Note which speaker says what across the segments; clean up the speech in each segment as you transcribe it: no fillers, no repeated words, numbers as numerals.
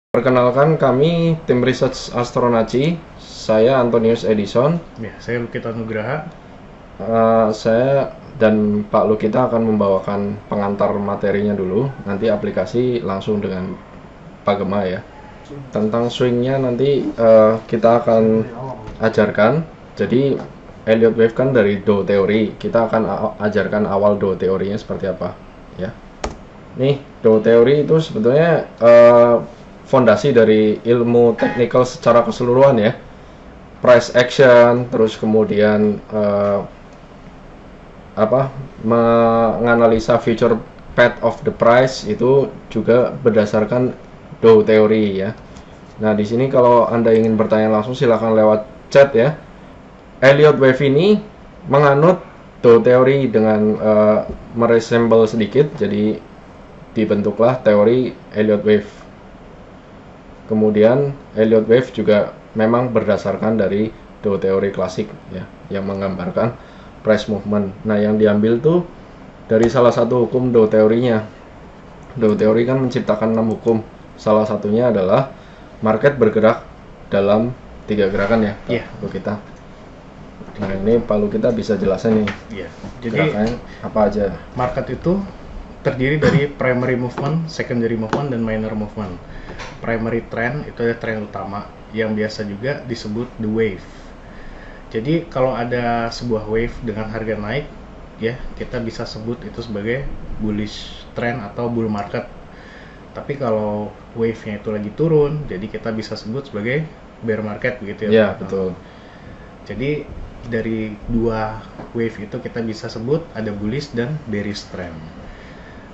Speaker 1: Perkenalkan, kami tim Research Astronaci. Saya Antonius Edison.
Speaker 2: Ya, saya Lukita Nugraha.
Speaker 1: Saya dan Pak Lukita akan membawakan pengantar materinya dulu. Nanti aplikasi langsung dengan Pak Gema ya. Tentang swingnya nanti kita akan ajarkan. Jadi Elliott wave kan dari Doe teori. Kita akan ajarkan awal Doe teorinya seperti apa ya. Nih, Doe teori itu sebetulnya fondasi dari ilmu teknikal secara keseluruhan ya. Price action, terus kemudian menganalisa future path of the price itu juga berdasarkan Doe teori ya. Nah, di sini kalau Anda ingin bertanya langsung silahkan lewat chat ya. Elliott wave ini menganut Doe teori dengan meresemble sedikit, jadi dibentuklah teori Elliott wave. Kemudian Elliott wave juga memang berdasarkan dari Doe teori klasik ya, yang menggambarkan price movement. Nah, yang diambil tuh dari salah satu hukum Doe teorinya. Doe teori kan menciptakan 6 hukum. Salah satunya adalah market bergerak dalam 3 gerakan ya, Pak kita. Nah, ini Pak Lukita bisa jelasin nih.
Speaker 2: Iya. Jadi
Speaker 1: gerakannya apa aja?
Speaker 2: Market itu terdiri dari primary movement, secondary movement, dan minor movement. Primary trend itu adalah tren utama yang biasa juga disebut the wave. Jadi kalau ada sebuah wave dengan harga naik, ya kita bisa sebut itu sebagai bullish trend atau bull market. Tapi kalau wave-nya itu lagi turun, jadi kita bisa sebut sebagai bear market begitu ya.
Speaker 1: Iya, betul.
Speaker 2: Jadi dari dua wave itu kita bisa sebut ada bullish dan bearish trend.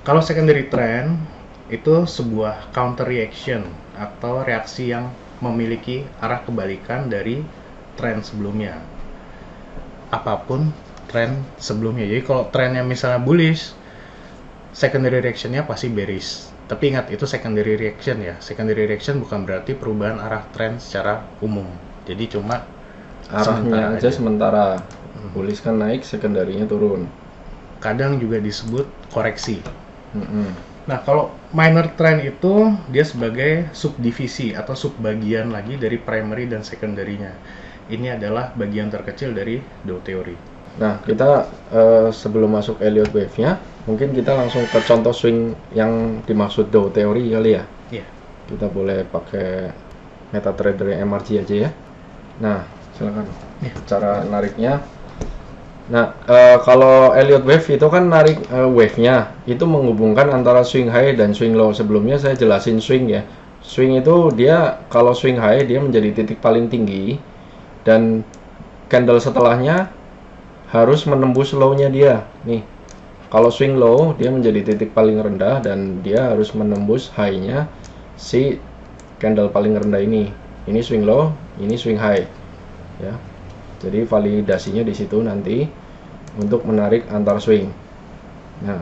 Speaker 2: Kalau secondary trend itu sebuah counter reaction atau reaksi yang memiliki arah kebalikan dari tren sebelumnya. Apapun tren sebelumnya. Jadi kalau trennya misalnya bullish, secondary reaction-nya pasti bearish. Tapi ingat, itu secondary reaction ya. Secondary reaction bukan berarti perubahan arah tren secara umum. Jadi cuma
Speaker 1: arahnya aja sementara. Bullish kan naik, secondary-nya turun.
Speaker 2: Kadang juga disebut koreksi. Nah, kalau minor trend itu dia sebagai subdivisi atau subbagian lagi dari primary dan secondary-nya. Ini adalah bagian terkecil dari Doe teori.
Speaker 1: Nah, kita sebelum masuk Elliott wave-nya, mungkin kita langsung ke contoh swing yang dimaksud Doe teori kali ya.
Speaker 2: Iya.
Speaker 1: Kita boleh pakai MetaTrader MRG aja ya. Nah, silakan. Cara nariknya. Nah, kalau Elliott wave itu kan narik wave-nya, itu menghubungkan antara swing high dan swing low. Sebelumnya saya jelasin swing ya. Swing itu dia kalau swing high dia menjadi titik paling tinggi dan candle setelahnya harus menembus low-nya dia. Nih, kalau swing low dia menjadi titik paling rendah dan dia harus menembus high-nya si candle paling rendah ini. Ini swing low, ini swing high. Ya. Jadi validasinya di situ nanti untuk menarik antar swing. Nah,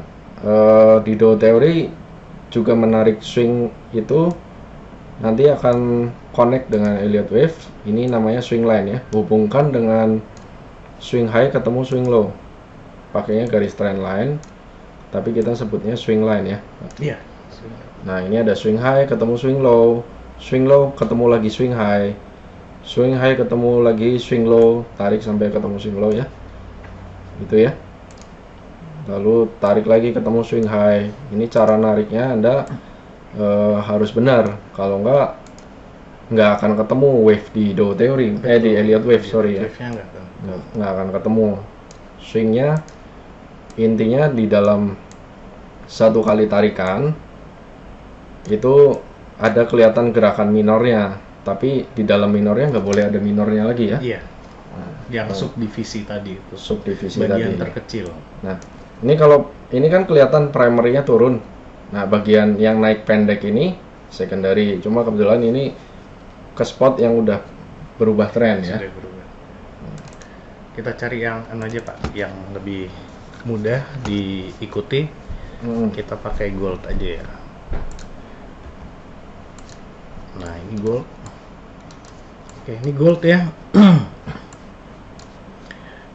Speaker 1: di Doe teori juga menarik swing itu nanti akan connect dengan Elliott wave. Ini namanya swing line ya. Hubungkan dengan swing high ketemu swing low. Pakainya garis trend line, tapi kita sebutnya swing line ya.
Speaker 2: Iya.
Speaker 1: Nah, ini ada swing high ketemu swing low ketemu lagi swing high. Swing high ketemu lagi swing low, tarik sampai ketemu swing low ya. Gitu ya. Lalu tarik lagi ketemu swing high. Ini cara nariknya Anda harus benar. Kalau nggak akan ketemu wave di Doe teori. Di Elliott wave, sorry ya. Nggak akan ketemu. Swingnya intinya di dalam satu kali tarikan itu ada kelihatan gerakan minornya. Tapi di dalam minornya nggak boleh ada minornya lagi ya.
Speaker 2: Iya. Yang subdivisi tadi itu.
Speaker 1: Subdivisi
Speaker 2: bagian
Speaker 1: tadi.
Speaker 2: terkecil.
Speaker 1: Nah, ini kalau ini kan kelihatan primary-nya turun. Nah, bagian yang naik pendek ini secondary. Cuma kebetulan ini ke spot yang udah berubah tren ya.
Speaker 2: Berubah. Kita cari yang aja Pak, yang lebih mudah diikuti. Kita pakai gold aja ya. Nah, ini gold. Oke, ini gold ya.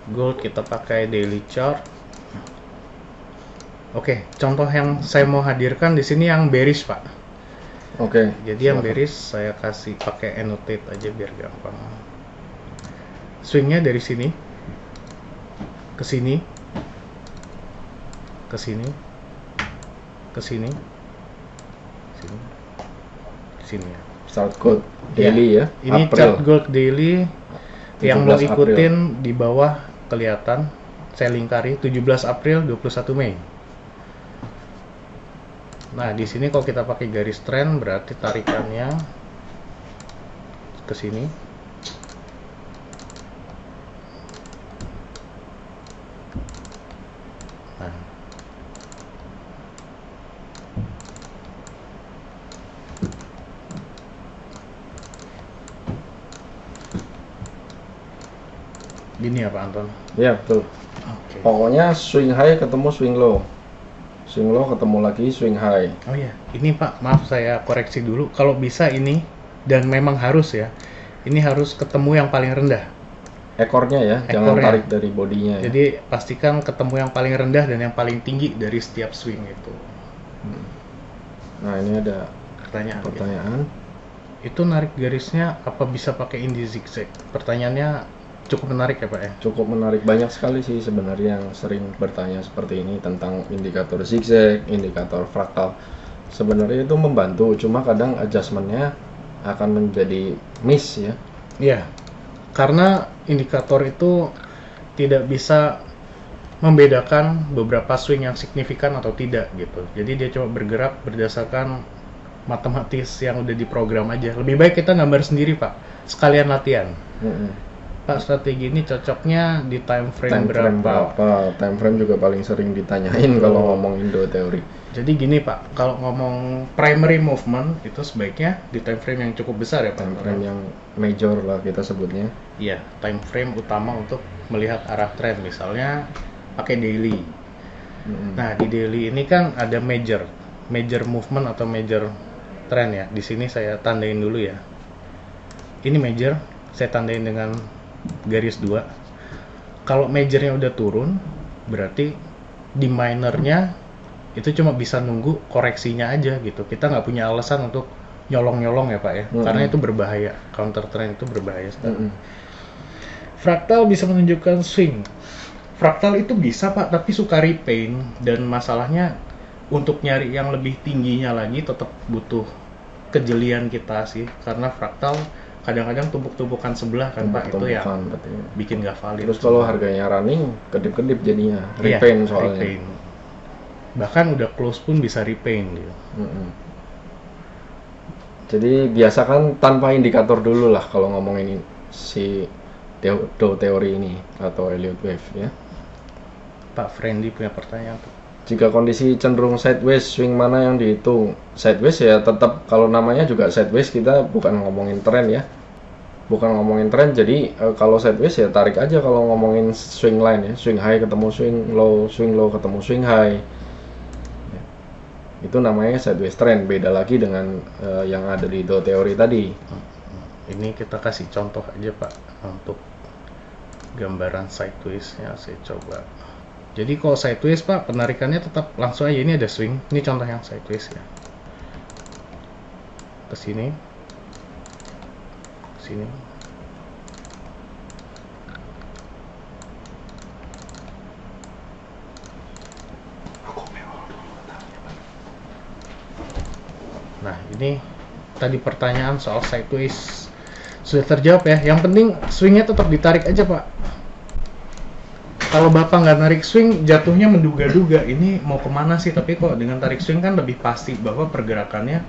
Speaker 2: Gold kita pakai daily chart. Oke, contoh yang saya mau hadirkan di sini yang bearish, Pak.
Speaker 1: Oke.
Speaker 2: Jadi yang
Speaker 1: silakan.
Speaker 2: bearish saya kasih pakai annotate aja biar gampang. Swingnya dari sini ke sini, ke sini, ke sini, sini, sini ya.
Speaker 1: Start gold daily ya.
Speaker 2: Ini
Speaker 1: April.
Speaker 2: chart gold daily yang mau
Speaker 1: 17
Speaker 2: ikutin di bawah kelihatan saya lingkari 17 April 21 Mei. Nah, di sini kalau kita pakai garis trend berarti tarikannya ke sini. Nah, gini ya Pak Anton.
Speaker 1: Ya betul.
Speaker 2: Oke.
Speaker 1: Pokoknya swing high ketemu swing low. Swing low ketemu lagi swing high.
Speaker 2: Oh ya, ini Pak, maaf saya koreksi dulu. Kalau bisa ini, dan memang harus ya, ini harus ketemu yang paling rendah.
Speaker 1: Ekornya ya, jangan
Speaker 2: Ekornya.
Speaker 1: tarik dari bodinya ya.
Speaker 2: Jadi pastikan ketemu yang paling rendah dan yang paling tinggi dari setiap swing itu.
Speaker 1: Nah ini ada
Speaker 2: Pertanyaan.
Speaker 1: pertanyaan.
Speaker 2: Itu narik garisnya apa bisa pakai indi zigzag? Pertanyaannya cukup menarik ya Pak ya.
Speaker 1: Cukup menarik, banyak sekali sih sebenarnya yang sering bertanya seperti ini tentang indikator zigzag, indikator fraktal. Sebenarnya itu membantu, cuma kadang adjustmentnya akan menjadi miss ya.
Speaker 2: Iya, karena indikator itu tidak bisa membedakan beberapa swing yang signifikan atau tidak gitu. Jadi dia cuma bergerak berdasarkan matematis yang udah diprogram aja. Lebih baik kita gambar sendiri Pak, sekalian latihan. Pak, strategi ini cocoknya di time frame
Speaker 1: Time frame
Speaker 2: berapa?
Speaker 1: berapa? Time frame juga paling sering ditanyain kalau ngomong Indo teori.
Speaker 2: Jadi gini Pak, kalau ngomong primary movement itu sebaiknya di time frame yang cukup besar ya Pak.
Speaker 1: Time frame yang major lah kita sebutnya.
Speaker 2: Iya, time frame utama untuk melihat arah trend, misalnya pakai daily. Nah, di daily ini kan ada major movement atau major trend ya. Di sini saya tandain dulu ya. Ini major, saya tandain dengan garis 2. Kalau majornya udah turun, berarti di minornya itu cuma bisa nunggu koreksinya aja gitu. Kita nggak punya alasan untuk nyolong-nyolong ya Pak ya, karena itu berbahaya. Counter trend itu berbahaya sekali. Fraktal bisa menunjukkan swing. Fraktal itu bisa Pak, tapi suka repaint, dan masalahnya untuk nyari yang lebih tingginya lagi tetap butuh kejelian kita sih, karena fraktal kadang-kadang tumpuk-tumpukan sebelah kan Pak, itu yang
Speaker 1: Betul.
Speaker 2: bikin gak valid.
Speaker 1: Terus kalau harganya running, kedip-kedip jadinya.
Speaker 2: Iya,
Speaker 1: Repaint soalnya.
Speaker 2: repaint. Bahkan udah close pun bisa repaint gitu.
Speaker 1: Jadi biasakan tanpa indikator dulu lah kalau ngomongin si Dow teori ini atau Elliott Wave ya.
Speaker 2: Pak Friendly punya pertanyaan tuh.
Speaker 1: Jika kondisi cenderung sideways, swing mana yang dihitung? Sideways ya tetap, kalau namanya juga sideways, kita bukan ngomongin tren ya. Bukan ngomongin tren, jadi kalau sideways ya tarik aja. Kalau ngomongin swing line ya, swing high ketemu swing low ketemu swing high. Ya. Itu namanya sideways trend, beda lagi dengan yang ada di Dow teori tadi.
Speaker 2: Ini kita kasih contoh aja Pak untuk gambaran sideways-nya. Saya coba. Jadi kalau sideways Pak, penarikannya tetap langsung aja. Ini ada swing. Ini contoh yang sideways ya. Ke sini. Ke sini. Nah, ini tadi pertanyaan soal sideways sudah terjawab ya. Yang penting swingnya tetap ditarik aja Pak. Kalau Bapak nggak narik swing, jatuhnya menduga-duga ini mau kemana sih. Tapi kok dengan tarik swing kan lebih pasti bahwa pergerakannya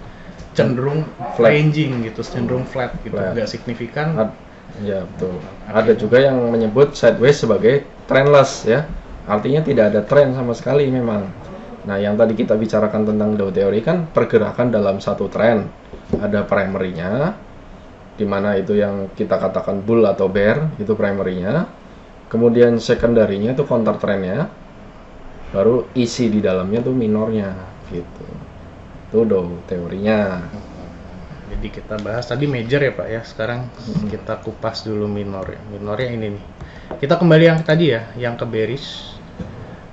Speaker 2: cenderung ranging gitu, cenderung flat gitu, nggak signifikan.
Speaker 1: Ya betul. Ada juga yang menyebut sideways sebagai trendless ya. Artinya tidak ada tren sama sekali memang. Nah, yang tadi kita bicarakan tentang Dow teori kan pergerakan dalam satu tren. Ada primary-nya, di mana itu yang kita katakan bull atau bear, itu primary-nya. Kemudian secondary-nya itu counter trend-nya. Baru isi di dalamnya tuh minornya gitu. Itu Dow teorinya.
Speaker 2: Jadi kita bahas tadi major ya Pak ya. Sekarang kita kupas dulu minor ya. Minornya ini nih. Kita kembali yang tadi ya, yang ke bearish.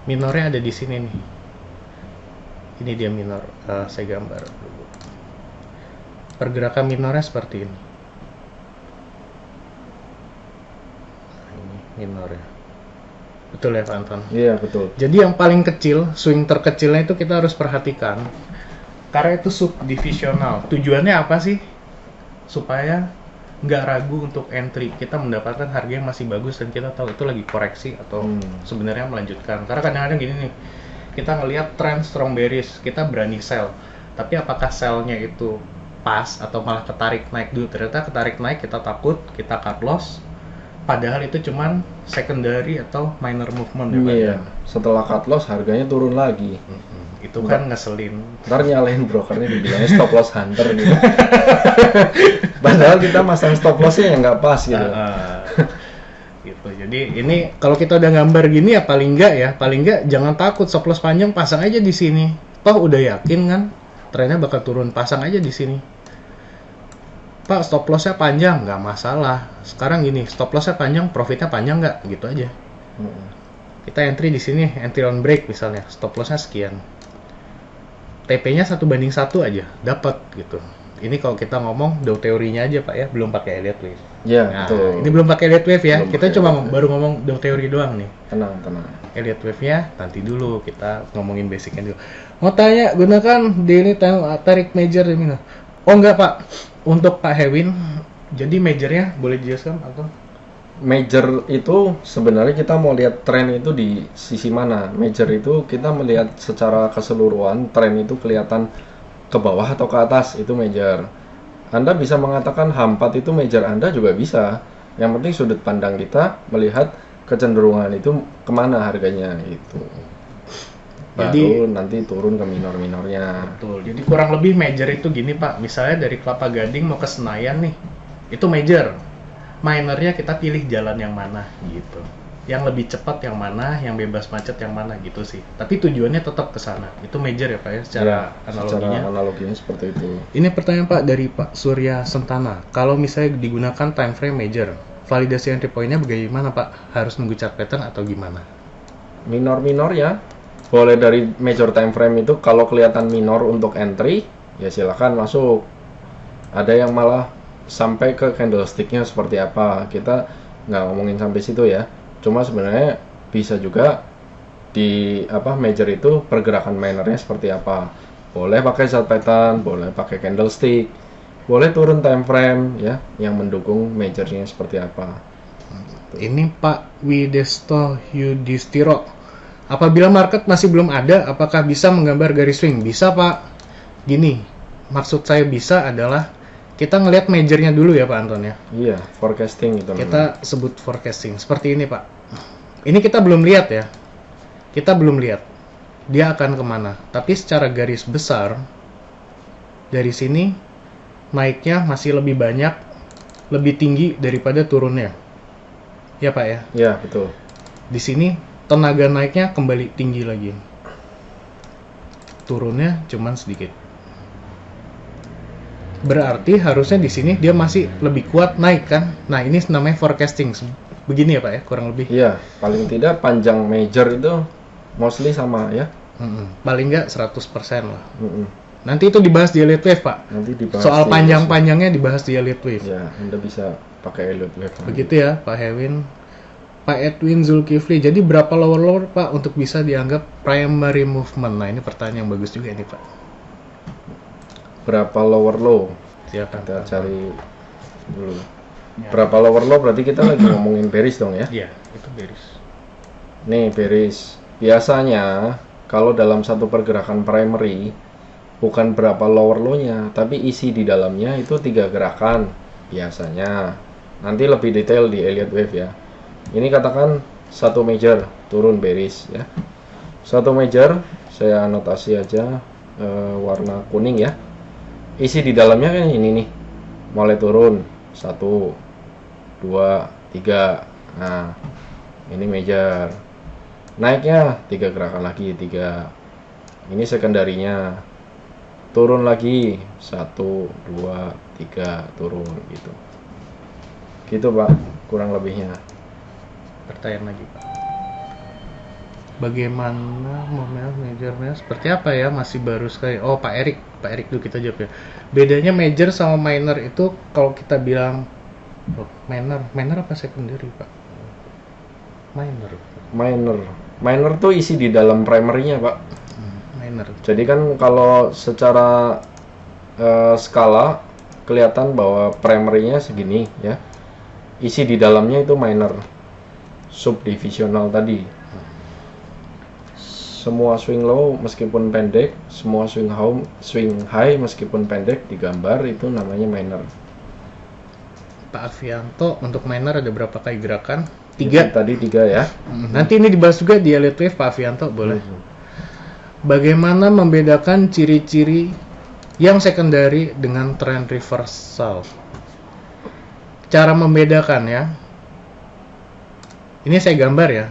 Speaker 2: Minornya ada di sini nih. Ini dia minor. Saya gambar dulu. pergerakan minornya seperti ini. Nah, ini minor ya. Betul ya Pak Anton?
Speaker 1: Iya, betul.
Speaker 2: Jadi yang paling kecil, swing terkecilnya itu kita harus perhatikan. Karena itu subdivisional. Tujuannya apa sih? Supaya nggak ragu untuk entry. Kita mendapatkan harga yang masih bagus dan kita tahu itu lagi koreksi atau sebenarnya melanjutkan. Karena kadang-kadang gini nih, kita ngelihat tren strong bearish, kita berani sell. Tapi apakah sell-nya itu pas atau malah ketarik naik dulu? Ternyata ketarik naik, kita takut, kita cut loss. Padahal itu cuman secondary atau minor movement ya Pak.
Speaker 1: Iya, setelah cut loss harganya turun lagi.
Speaker 2: Itu kan ngeselin.
Speaker 1: Ntar nyalain brokernya dibilangnya stop loss hunter gitu. Padahal kita masang stop lossnya yang nggak pas gitu.
Speaker 2: Gitu. Jadi ini kalau kita udah gambar gini ya paling nggak jangan takut, stop loss panjang pasang aja di sini. Toh udah yakin kan trennya bakal turun, pasang aja di sini. Pak, stop lossnya panjang nggak masalah. Sekarang gini, stop lossnya panjang, profitnya panjang nggak? Gitu aja. Kita entry di sini, entry on break misalnya, stop lossnya sekian. TP-nya 1:1 aja, dapat gitu. Ini kalau kita ngomong Dow teorinya aja Pak ya, belum pakai Elliott Wave.
Speaker 1: Iya,
Speaker 2: Nah,
Speaker 1: betul.
Speaker 2: ini belum pakai Elliott Wave ya.
Speaker 1: Belum
Speaker 2: Kita
Speaker 1: pakai
Speaker 2: cuma
Speaker 1: Elliott Wave.
Speaker 2: baru ngomong Dow teori doang nih.
Speaker 1: Tenang, tenang.
Speaker 2: Elliott Wave-nya nanti dulu, kita ngomongin basicnya dulu. Mau tanya, gunakan daily time tarik major di mana? Oh enggak Pak, untuk Pak Hewin, jadi majornya boleh dijelaskan atau?
Speaker 1: Major itu sebenarnya kita mau lihat tren itu di sisi mana. Major itu kita melihat secara keseluruhan tren itu kelihatan ke bawah atau ke atas, itu major. Anda bisa mengatakan H4 itu major, Anda juga bisa. Yang penting sudut pandang kita melihat kecenderungan itu kemana harganya itu. Baru nanti turun ke minor-minornya.
Speaker 2: Betul. Jadi kurang lebih major itu gini Pak. Misalnya dari Kelapa Gading mau ke Senayan nih, itu major. Minornya kita pilih jalan yang mana gitu. Yang lebih cepat yang mana, yang bebas macet yang mana gitu sih. Tapi tujuannya tetap ke sana. Itu major ya Pak ya, secara analoginya.
Speaker 1: Secara analoginya seperti itu.
Speaker 2: Ini pertanyaan Pak dari Pak Surya Sentana. Kalau misalnya digunakan time frame major, validasi entry point-nya bagaimana Pak? Harus nunggu chart pattern atau gimana?
Speaker 1: Minor-minor ya. Boleh dari major time frame itu, kalau kelihatan minor untuk entry, ya silakan masuk. Ada yang malah sampai ke candlestick-nya seperti apa. Kita nggak ngomongin sampai situ ya. Cuma sebenarnya bisa juga di major itu pergerakan minornya seperti apa. Boleh pakai chart pattern, boleh pakai candlestick, boleh turun time frame ya, yang mendukung majornya seperti apa.
Speaker 2: Ini Pak Widesto Yudhistiro. Apabila market masih belum ada, apakah bisa menggambar garis swing? Bisa Pak. Gini, maksud saya bisa adalah kita ngelihat majornya dulu ya Pak Anton ya.
Speaker 1: Iya, forecasting itu.
Speaker 2: Kita sebut forecasting. Seperti ini Pak. Ini kita belum lihat ya. Kita belum lihat dia akan kemana. Tapi secara garis besar, dari sini naiknya masih lebih banyak, lebih tinggi daripada turunnya. Ya Pak ya?
Speaker 1: Iya, betul.
Speaker 2: Di sini tenaga naiknya kembali tinggi lagi. Turunnya cuman sedikit. Berarti harusnya di sini dia masih lebih kuat naik kan? Nah, ini namanya forecasting. Begini ya Pak ya, kurang lebih.
Speaker 1: Iya, paling tidak panjang major itu mostly sama ya.
Speaker 2: Paling nggak 100% lah. Nanti itu dibahas di Elliott Wave Pak.
Speaker 1: Nanti dibahas
Speaker 2: soal panjang-panjangnya dibahas di Elliott Wave.
Speaker 1: Ya, Anda bisa pakai Elliott Wave.
Speaker 2: Begitu ya Pak Hewin. Pak Edwin Zulkifli, jadi berapa lower Pak untuk bisa dianggap primary movement? Nah ini pertanyaan yang bagus juga ini Pak.
Speaker 1: Berapa lower low?
Speaker 2: Silakan.
Speaker 1: Kita cari dulu. Ya. Berapa lower low berarti kita lagi ngomongin bearish dong ya?
Speaker 2: Iya, itu bearish.
Speaker 1: Nih bearish. Biasanya kalau dalam satu pergerakan primary bukan berapa lower low-nya, tapi isi di dalamnya itu 3 gerakan biasanya. Nanti lebih detail di Elliott Wave ya. Ini katakan satu major turun bearish ya. Satu major saya anotasi aja warna kuning ya. Isi di dalamnya kan ini nih. Mulai turun 1 2 3. Nah, ini major. Naiknya 3 gerakan lagi 3. Ini sekundarinya. Turun lagi 1 2 3 turun gitu. Gitu Pak, kurang lebihnya.
Speaker 2: Pertanyaan lagi Pak. Bagaimana momentum majornya seperti apa ya? Masih baru sekali. Oh Pak Erik. Pak Erik dulu kita jawab ya. Bedanya major sama minor itu kalau kita bilang minor apa secondary Pak?
Speaker 1: Minor tuh isi di dalam primary-nya Pak.
Speaker 2: Minor.
Speaker 1: Jadi kan kalau secara skala kelihatan bahwa primary-nya segini ya, isi di dalamnya itu minor, subdivisional tadi. Semua swing low meskipun pendek, semua swing high meskipun pendek digambar itu namanya minor.
Speaker 2: Pak Alfianto, untuk minor ada berapa kali gerakan? 3.
Speaker 1: Tadi 3 ya.
Speaker 2: Nanti ini dibahas juga di Elliott Wave, Pak Alfianto, boleh. Bagaimana membedakan ciri-ciri yang secondary dengan trend reversal? Cara membedakan ya. Ini saya gambar ya.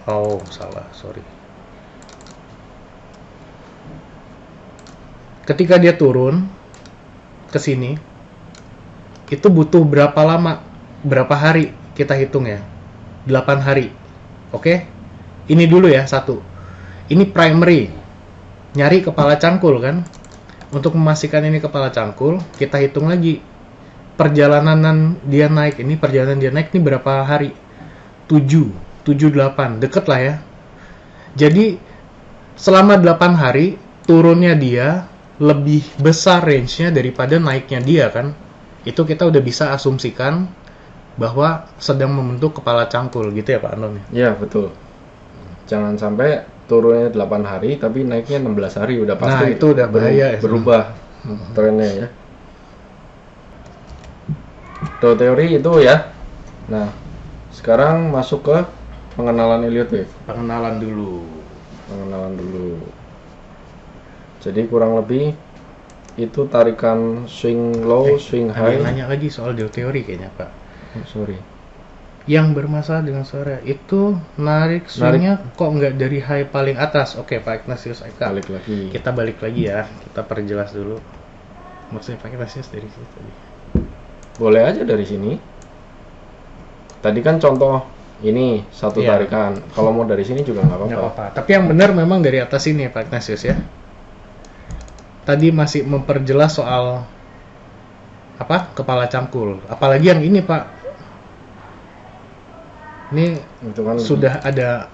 Speaker 2: Oh, salah, sorry. Ketika dia turun ke sini, itu butuh berapa lama? Berapa hari? Kita hitung ya. 8 hari. Oke? Ini dulu ya, 1. Ini primary. Nyari kepala cangkul kan? Untuk memastikan ini kepala cangkul, kita hitung lagi. Perjalanan dia naik ini berapa hari? 7, 8. Deket lah ya. Jadi, selama 8 hari, turunnya dia lebih besar range-nya daripada naiknya dia kan. Itu kita udah bisa asumsikan bahwa sedang membentuk kepala cangkul gitu ya Pak Anton.
Speaker 1: Iya betul. Jangan sampai turunnya 8 hari tapi naiknya 16 hari udah pasti.
Speaker 2: Nah itu udah bahaya
Speaker 1: berubah trennya ya. Dow teori itu ya. Nah sekarang masuk ke pengenalan Elliott Wave.
Speaker 2: Pengenalan dulu.
Speaker 1: Jadi kurang lebih itu tarikan swing low, swing high.
Speaker 2: Ada nanya lagi soal Dow teori kayaknya Pak.
Speaker 1: Oh, sorry.
Speaker 2: Yang bermasalah dengan suara itu narik swingnya kok nggak dari high paling atas? Oke Pak Ignatius Eka.
Speaker 1: Balik lagi.
Speaker 2: Kita balik lagi ya. Kita perjelas dulu. Maksudnya Pak Ignatius dari sini tadi.
Speaker 1: Boleh aja dari sini. Tadi kan contoh ini satu tarikan. Kalau mau dari sini juga nggak apa-apa.
Speaker 2: Tapi yang benar memang dari atas ini Pak Ignatius ya. Tadi masih memperjelas soal apa? Kepala cangkul. Apalagi yang ini Pak. Ini
Speaker 1: itu kan
Speaker 2: sudah ada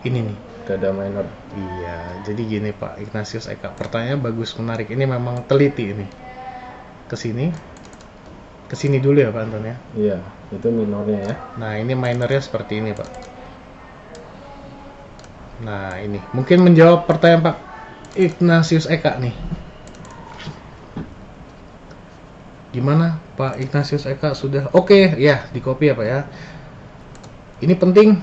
Speaker 2: ini nih.
Speaker 1: Dada minor.
Speaker 2: Iya, jadi gini Pak Ignatius Eka. Pertanyaan bagus, menarik. Ini memang teliti ini. Ke sini dulu ya Pak Anton ya.
Speaker 1: Iya, itu minornya ya.
Speaker 2: Nah, ini minornya seperti ini Pak. Nah, ini mungkin menjawab pertanyaan Pak Ignatius Eka nih. Gimana Pak Ignatius Eka sudah oke ya, di copy ya Pak ya. Ini penting.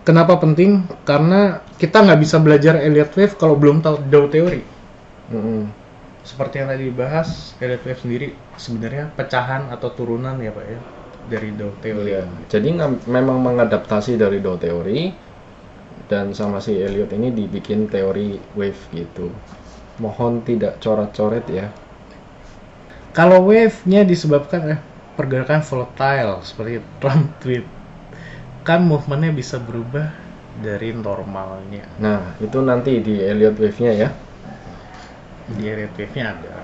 Speaker 2: Kenapa penting? Karena kita nggak bisa belajar Elliott Wave kalau belum tahu Dow teori. Seperti yang tadi dibahas, Elliott Wave sendiri sebenarnya pecahan atau turunan ya Pak ya dari Dow teori.
Speaker 1: Iya. Jadi memang mengadaptasi dari Dow teori dan sama si Elliott ini dibikin teori wave gitu. Mohon tidak coret-coret ya.
Speaker 2: Kalau wave-nya disebabkan pergerakan volatile seperti Trump tweet, kan movementnya bisa berubah dari normalnya.
Speaker 1: Nah, itu nanti di Elliott Wave-nya ya.
Speaker 2: Di Elliott Wave-nya ada.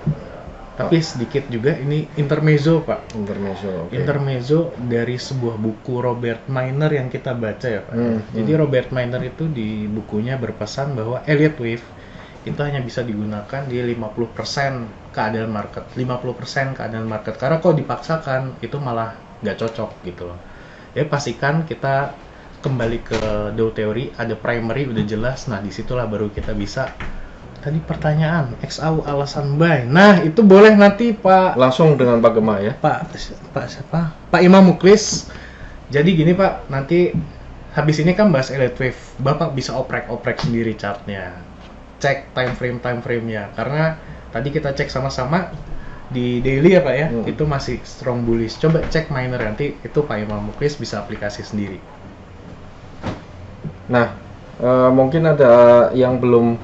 Speaker 2: Tapi sedikit juga ini intermezzo Pak.
Speaker 1: Intermezzo. Okay.
Speaker 2: Intermezzo dari sebuah buku Robert Miner yang kita baca ya Pak. Jadi Robert Miner itu di bukunya berpesan bahwa Elliott Wave itu hanya bisa digunakan di 50% keadaan market. 50% keadaan market. Karena kalau dipaksakan itu malah nggak cocok gitu loh. Jadi pastikan kita kembali ke Dow teori, ada primary udah jelas. Nah disitulah baru kita bisa. Tadi pertanyaan XAU alasan buy. Nah itu boleh nanti Pak.
Speaker 1: Langsung dengan Pak Gema ya.
Speaker 2: Pak siapa? Pak Imam Muklis. Jadi gini Pak, nanti habis ini kan bahas Elliott Wave. Bapak bisa oprek sendiri chartnya. Cek time frame-nya. Karena tadi kita cek sama-sama di daily ya Pak ya, itu masih strong bullish. Coba cek minor nanti, itu Pak Imam Muklis bisa aplikasi sendiri.
Speaker 1: Nah, mungkin ada yang belum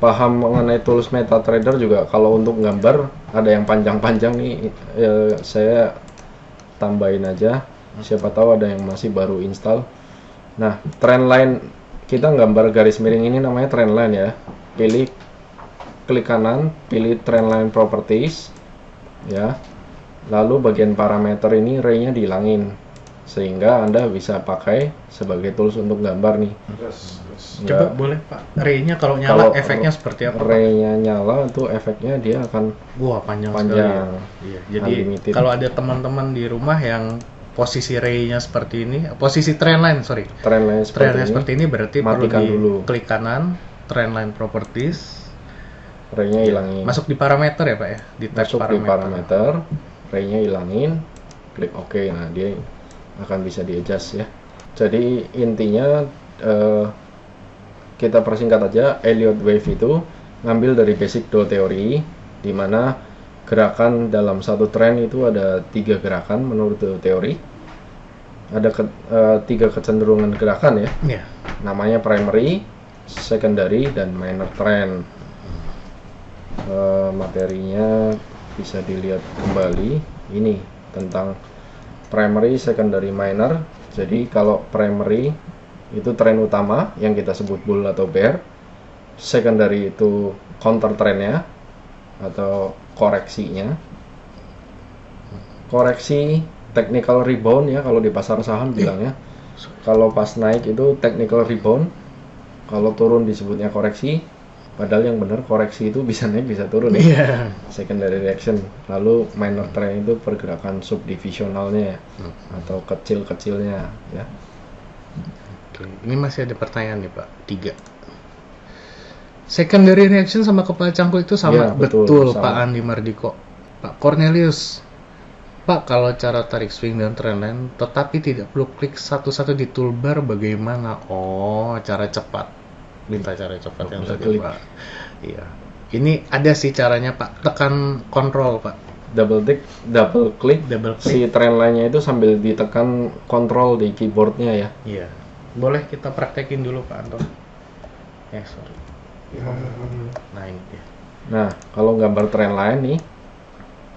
Speaker 1: paham mengenai tools MetaTrader juga. Kalau untuk gambar ada yang panjang-panjang nih, saya tambahin aja. Siapa tahu ada yang masih baru install. Nah, trend line kita gambar garis miring ini namanya trend line ya. Pilih klik kanan, pilih Trendline Properties, ya. Lalu bagian parameter ini ray-nya dihilangin, sehingga Anda bisa pakai sebagai tools untuk gambar nih.
Speaker 2: Coba boleh Pak, ray-nya kalau nyala efeknya seperti apa?
Speaker 1: Ray-nya nyala itu efeknya dia akan
Speaker 2: panjang.
Speaker 1: sekali ya.
Speaker 2: Iya, jadi
Speaker 1: Unlimited.
Speaker 2: kalau ada teman-teman di rumah yang posisi ray-nya seperti ini, posisi trendline seperti ini berarti
Speaker 1: matikan
Speaker 2: perlu
Speaker 1: dulu.
Speaker 2: klik kanan, Trendline Properties,
Speaker 1: Ray-nya hilangin.
Speaker 2: masuk di parameter ya Pak ya, di tab
Speaker 1: Masuk di parameter, ray-nya hilangin, klik OK. Nah, dia akan bisa di-adjust ya. Jadi intinya kita persingkat aja, Elliott Wave itu ngambil dari basic dot theory, di mana gerakan dalam satu tren itu ada 3 gerakan menurut teori. Ada 3 kecenderungan gerakan ya.
Speaker 2: Yeah.
Speaker 1: Namanya primary, secondary, dan minor trend. Materinya bisa dilihat kembali. Ini tentang primary, secondary, minor. Jadi kalau primary itu tren utama yang kita sebut bull atau bear. Secondary itu counter trendnya atau koreksinya. Koreksi technical rebound ya kalau di pasar saham bilangnya. Kalau pas naik itu technical rebound, kalau turun disebutnya koreksi. Padahal yang benar koreksi itu bisa naik bisa turun ya. Secondary reaction. Lalu minor trend itu pergerakan subdivisionalnya ya, atau kecil-kecilnya ya.
Speaker 2: Oke, ini masih ada pertanyaan nih Pak, 3. Secondary reaction sama kepala cangkul itu sama?
Speaker 1: Ya, betul sama.
Speaker 2: Pak Andi Mardiko. Pak Cornelius, Pak, kalau cara tarik swing dan trendline tetapi tidak perlu klik satu-satu di toolbar bagaimana? Oh, cara cepat. Minta cara cepat yang tadi Pak. Iya. Ini ada sih caranya Pak. Tekan kontrol Pak.
Speaker 1: Double click si trendline-nya itu sambil ditekan kontrol di keyboardnya ya.
Speaker 2: Iya. Boleh kita praktekin dulu Pak Anton. Sorry. Nah ini dia.
Speaker 1: Nah, kalau gambar trendline nih,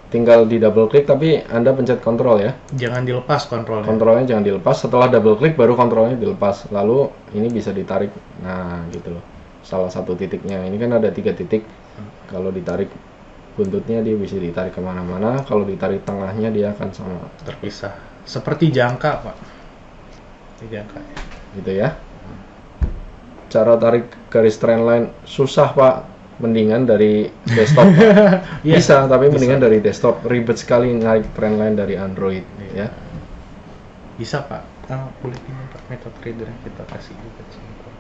Speaker 1: tinggal di double click tapi Anda pencet kontrol ya.
Speaker 2: Jangan dilepas kontrolnya.
Speaker 1: Kontrolnya jangan dilepas, setelah double click baru kontrolnya dilepas. Lalu ini bisa ditarik. Nah, gitu loh. Salah satu titiknya. Ini kan ada 3 titik. Kalau ditarik buntutnya dia bisa ditarik kemana-mana. Kalau ditarik tengahnya dia akan sama.
Speaker 2: Terpisah. Seperti jangka Pak. Jangka.
Speaker 1: Gitu ya. Cara tarik garis trendline susah Pak. Mendingan dari desktop Pak. Bisa, tapi mendingan dari desktop. Ribet sekali narik trendline dari Android ya.
Speaker 2: Bisa Pak. Boleh ini Pak, MetaTrader yang kita kasih juga sini Pak.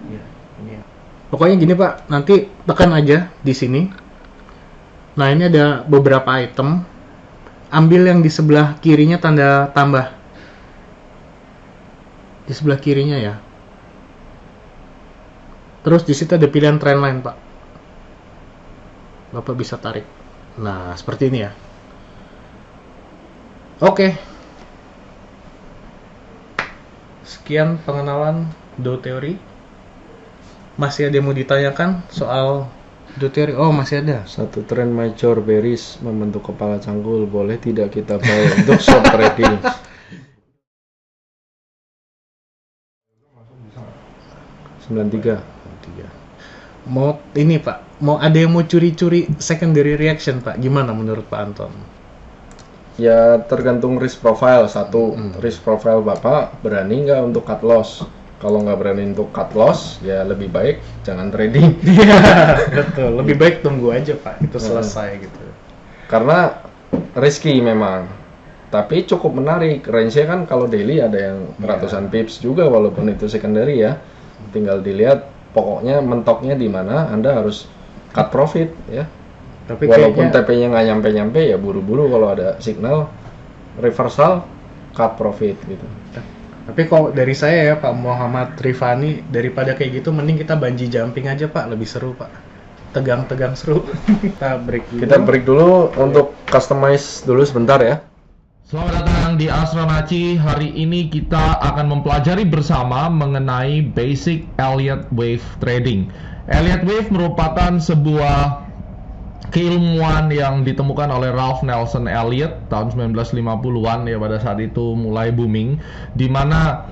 Speaker 2: Ya, ini ya. Pokoknya gini Pak, nanti tekan aja di sini. Nah, ini ada beberapa item. Ambil yang di sebelah kirinya tanda tambah. Di sebelah kirinya ya. Terus di situ ada pilihan trendline Pak. Bapak bisa tarik. Nah, seperti ini ya. Oke. Sekian pengenalan Do Theory. Masih ada yang mau ditanyakan soal Do Theory? Oh, masih ada.
Speaker 1: Satu tren major bearish membentuk kepala cangkul, boleh tidak kita buy untuk short trading?
Speaker 2: Mau ini Pak, mau ada yang mau curi-curi secondary reaction Pak, gimana menurut Pak Anton?
Speaker 1: Ya tergantung risk profile. Risk profile Bapak berani nggak untuk cut loss? Kalau nggak berani untuk cut loss, ya lebih baik jangan trading.
Speaker 2: Iya, betul. Lebih baik tunggu aja Pak, itu selesai gitu.
Speaker 1: Karena risky memang, tapi cukup menarik. Range-nya kan kalau daily ada yang ratusan pips juga, walaupun itu secondary ya. Tinggal dilihat pokoknya mentoknya di mana, Anda harus cut profit ya. Tapi walaupun TP-nya nggak nyampe-nyampe ya buru-buru kalau ada signal reversal cut profit gitu.
Speaker 2: Tapi kalau dari saya ya Pak Muhammad Rifani, daripada kayak gitu mending kita bungee jumping aja Pak, lebih seru Pak. Tegang-tegang seru. Kita break dulu untuk customize dulu sebentar ya.
Speaker 3: Selamat datang di Astronaci. Hari ini kita akan mempelajari bersama mengenai basic Elliott Wave trading. Elliott Wave merupakan sebuah keilmuan yang ditemukan oleh Ralph Nelson Elliott tahun 1950-an ya, pada saat itu mulai booming, di mana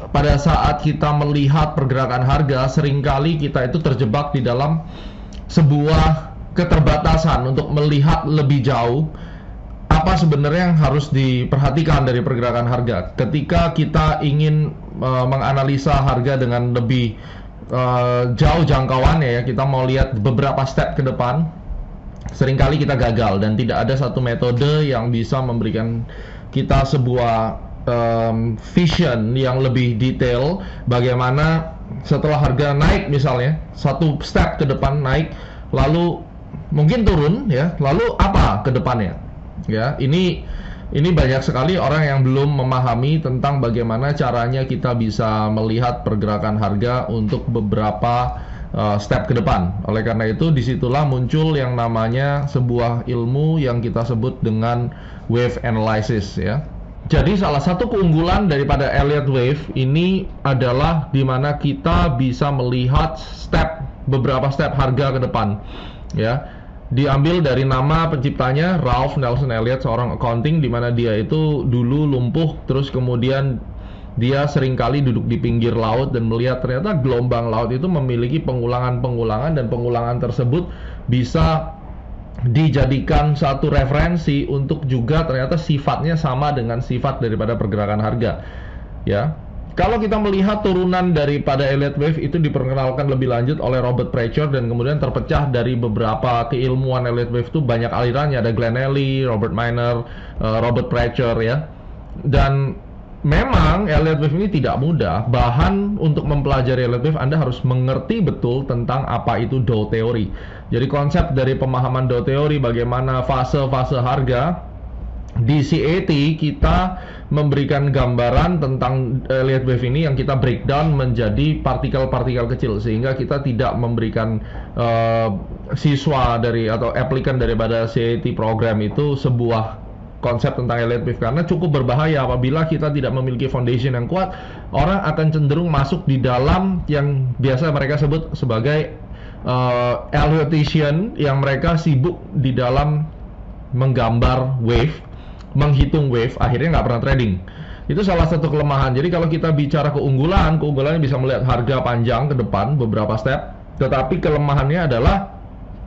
Speaker 3: pada saat kita melihat pergerakan harga, seringkali kita itu terjebak di dalam sebuah keterbatasan untuk melihat lebih jauh apa sebenarnya yang harus diperhatikan dari pergerakan harga. Ketika kita ingin menganalisa harga dengan lebih jauh jangkauannya ya, kita mau lihat beberapa step ke depan, seringkali kita gagal dan tidak ada satu metode yang bisa memberikan kita sebuah vision yang lebih detail bagaimana setelah harga naik misalnya satu step ke depan naik lalu mungkin turun ya, lalu apa ke depannya ya. Ini banyak sekali orang yang belum memahami tentang bagaimana caranya kita bisa melihat pergerakan harga untuk beberapa step ke depan. Oleh karena itu disitulah muncul yang namanya sebuah ilmu yang kita sebut dengan wave analysis ya. Jadi salah satu keunggulan daripada Elliott Wave ini adalah di mana kita bisa melihat beberapa step harga ke depan ya. Diambil dari nama penciptanya, Ralph Nelson Elliott, seorang accounting di mana dia itu dulu lumpuh, terus kemudian dia seringkali duduk di pinggir laut dan melihat ternyata gelombang laut itu memiliki pengulangan-pengulangan dan pengulangan tersebut bisa dijadikan satu referensi untuk juga ternyata sifatnya sama dengan sifat daripada pergerakan harga ya. Kalau kita melihat turunan daripada Elliott Wave itu diperkenalkan lebih lanjut oleh Robert Preacher dan kemudian terpecah dari beberapa keilmuan Elliott Wave itu banyak alirannya, ada Glenn Ellie, Robert Miner, Robert Preacher ya. Dan memang Elliott Wave ini tidak mudah. Bahan untuk mempelajari Elliott Wave Anda harus mengerti betul tentang apa itu Dow Theory. Jadi konsep dari pemahaman Dow Theory, bagaimana fase-fase harga di CAT, kita memberikan gambaran tentang Elliott Wave ini yang kita breakdown menjadi partikel-partikel kecil sehingga kita tidak memberikan siswa dari atau applicant daripada CAT program itu sebuah konsep tentang Elliott Wave, karena cukup berbahaya apabila kita tidak memiliki foundation yang kuat. Orang akan cenderung masuk di dalam yang biasa mereka sebut sebagai Elliottician, yang mereka sibuk di dalam menggambar wave, menghitung wave, akhirnya nggak pernah trading. Itu salah satu kelemahan. Jadi kalau kita bicara keunggulannya bisa melihat harga panjang ke depan beberapa step, tetapi kelemahannya adalah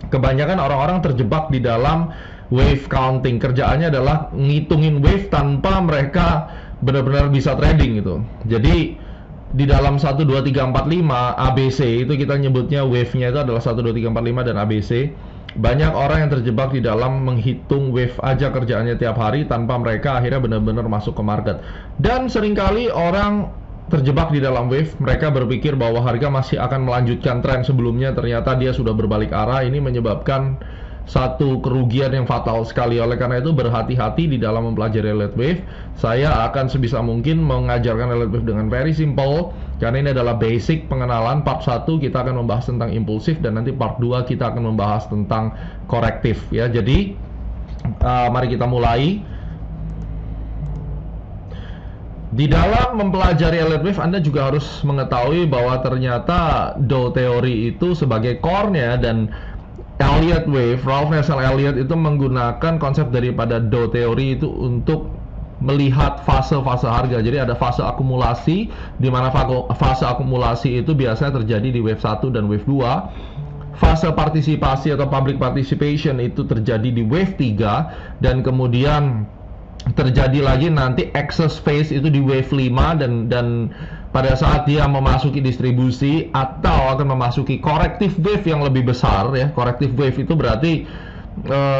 Speaker 3: kebanyakan orang-orang terjebak di dalam wave counting. Kerjaannya adalah ngitungin wave tanpa mereka benar-benar bisa trading gitu. Jadi di dalam 1, 2, 3, 4, 5 ABC itu kita nyebutnya wave-nya itu adalah 1, 2, 3, 4, 5 dan ABC. Banyak orang yang terjebak di dalam menghitung wave aja kerjaannya tiap hari tanpa mereka akhirnya benar-benar masuk ke market. Dan seringkali orang terjebak di dalam wave, mereka berpikir bahwa harga masih akan melanjutkan tren sebelumnya, ternyata dia sudah berbalik arah. Ini menyebabkan satu kerugian yang fatal sekali. Oleh karena itu berhati-hati di dalam mempelajari Elliott Wave. Saya akan sebisa mungkin mengajarkan Elliott Wave dengan very simple, karena ini adalah basic pengenalan. Part 1 kita akan membahas tentang impulsif dan nanti part 2 kita akan membahas tentang korektif ya. Jadi mari kita mulai. Di dalam mempelajari Elliott Wave, Anda juga harus mengetahui bahwa ternyata Dow Theory itu sebagai core-nya, dan Elliott Wave, Ralph Nelson Elliott itu menggunakan konsep daripada Dow Theory itu untuk melihat fase-fase harga. Jadi ada fase akumulasi, di mana fase akumulasi itu biasanya terjadi di wave 1 dan wave 2. Fase partisipasi atau public participation itu terjadi di wave 3, dan kemudian terjadi lagi nanti excess phase itu di wave 5, dan pada saat dia memasuki distribusi atau akan memasuki corrective wave yang lebih besar ya. Corrective wave itu berarti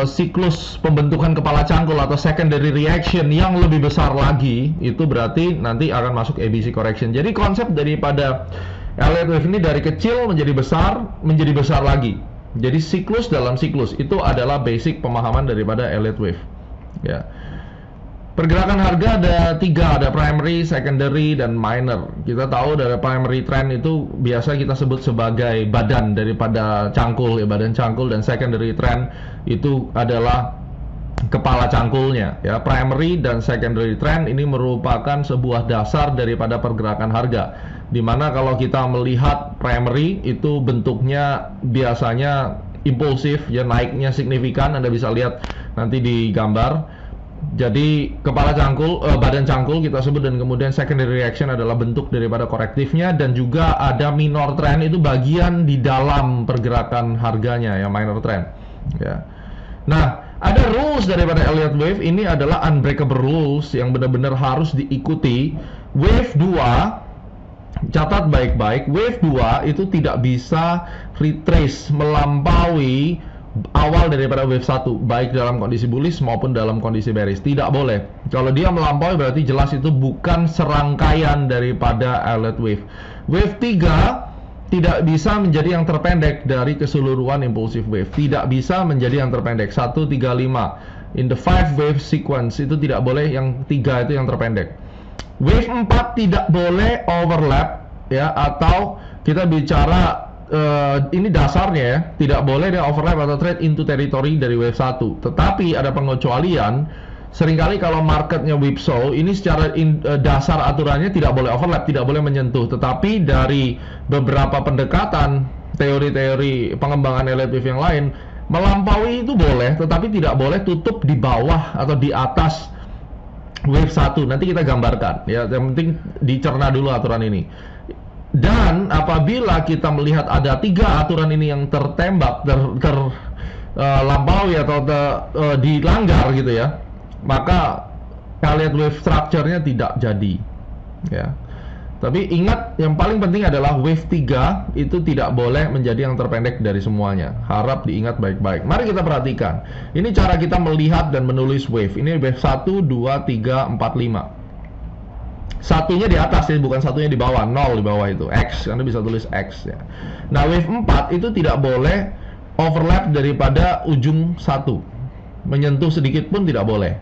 Speaker 3: siklus pembentukan kepala cangkul atau secondary reaction yang lebih besar lagi, itu berarti nanti akan masuk ABC correction. Jadi konsep daripada Elliott Wave ini dari kecil menjadi besar lagi. Jadi siklus dalam siklus itu adalah basic pemahaman daripada Elliott Wave ya. Pergerakan harga ada 3, ada primary, secondary, dan minor. Kita tahu dari primary trend itu biasa kita sebut sebagai badan daripada cangkul ya, badan cangkul, dan secondary trend itu adalah kepala cangkulnya ya. Primary dan secondary trend ini merupakan sebuah dasar daripada pergerakan harga, dimana kalau kita melihat primary itu bentuknya biasanya impulsif ya, naiknya signifikan. Anda bisa lihat nanti di gambar. Jadi kepala cangkul, badan cangkul kita sebut, dan kemudian secondary reaction adalah bentuk daripada korektifnya, dan juga ada minor trend, itu bagian di dalam pergerakan harganya ya, minor trend ya. Nah, ada rules daripada Elliott Wave. Ini adalah unbreakable rules yang benar-benar harus diikuti. Wave 2, catat baik-baik, wave 2 itu tidak bisa retrace, melampaui awal daripada wave 1, baik dalam kondisi bullish maupun dalam kondisi bearish. Tidak boleh. Kalau dia melampaui berarti jelas itu bukan serangkaian daripada Elliott Wave. Wave 3 tidak bisa menjadi yang terpendek dari keseluruhan impulsive wave. Tidak bisa menjadi yang terpendek. 1, 3, 5. In the 5 wave sequence itu tidak boleh, yang 3 itu yang terpendek. Wave 4 tidak boleh overlap ya, atau kita bicara ini dasarnya ya, tidak boleh dia overlap atau trade into territory dari wave 1. Tetapi ada pengecualian. Seringkali kalau marketnya whipsaw, ini secara dasar aturannya tidak boleh overlap, tidak boleh menyentuh. Tetapi dari beberapa pendekatan teori-teori pengembangan Elliott Wave yang lain, melampaui itu boleh, tetapi tidak boleh tutup di bawah atau di atas wave 1. Nanti kita gambarkan ya, yang penting dicerna dulu aturan ini. Dan apabila kita melihat ada 3 aturan ini yang tertembak, terlampaui atau dilanggar gitu ya, maka Elliott Wave structure-nya tidak jadi ya. Tapi ingat, yang paling penting adalah wave 3 itu tidak boleh menjadi yang terpendek dari semuanya. Harap diingat baik-baik. Mari kita perhatikan. Ini cara kita melihat dan menulis wave. Ini wave 1, 2, 3, 4, 5. Satunya di atas ya, bukan satunya di bawah, 0 di bawah itu, X, Anda bisa tulis X ya. Nah, wave 4 itu tidak boleh overlap daripada ujung 1, menyentuh sedikit pun tidak boleh.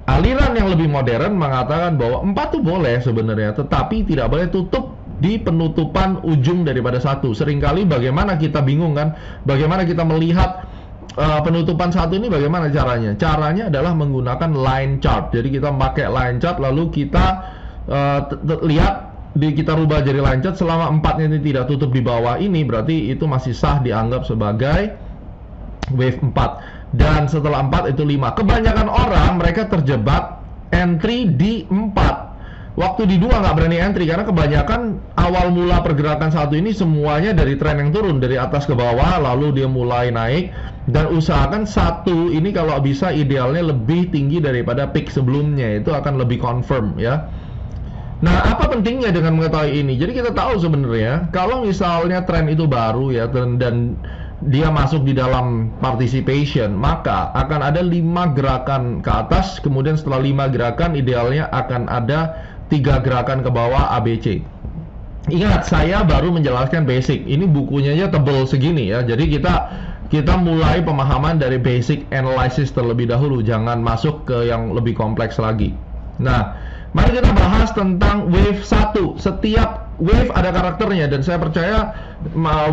Speaker 3: Aliran yang lebih modern mengatakan bahwa 4 itu boleh sebenarnya, tetapi tidak boleh tutup di penutupan ujung daripada 1. Seringkali bagaimana kita bingung kan, bagaimana kita melihat penutupan 1 ini bagaimana caranya? Caranya adalah menggunakan line chart. Jadi kita pakai line chart, lalu kita lihat, kita rubah jadi line chart. Selama 4-nya ini tidak tutup di bawah ini, berarti itu masih sah dianggap sebagai wave 4. Dan setelah 4 itu 5. Kebanyakan orang mereka terjebak entry di 4. Waktu di 2 nggak berani entry karena kebanyakan awal mula pergerakan 1 ini semuanya dari tren yang turun dari atas ke bawah, lalu dia mulai naik. Dan usahakan 1 ini kalau bisa idealnya lebih tinggi daripada peak sebelumnya, itu akan lebih confirm ya. Nah, apa pentingnya dengan mengetahui ini? Jadi kita tahu sebenarnya kalau misalnya tren itu baru ya, dan dia masuk di dalam participation, maka akan ada 5 gerakan ke atas, kemudian setelah 5 gerakan idealnya akan ada 3 gerakan ke bawah ABC. Ingat, saya baru menjelaskan basic. Ini bukunya aja tebel segini ya. Jadi kita mulai pemahaman dari basic analysis terlebih dahulu, jangan masuk ke yang lebih kompleks lagi. Nah, mari kita bahas tentang wave 1. Setiap wave ada karakternya, dan saya percaya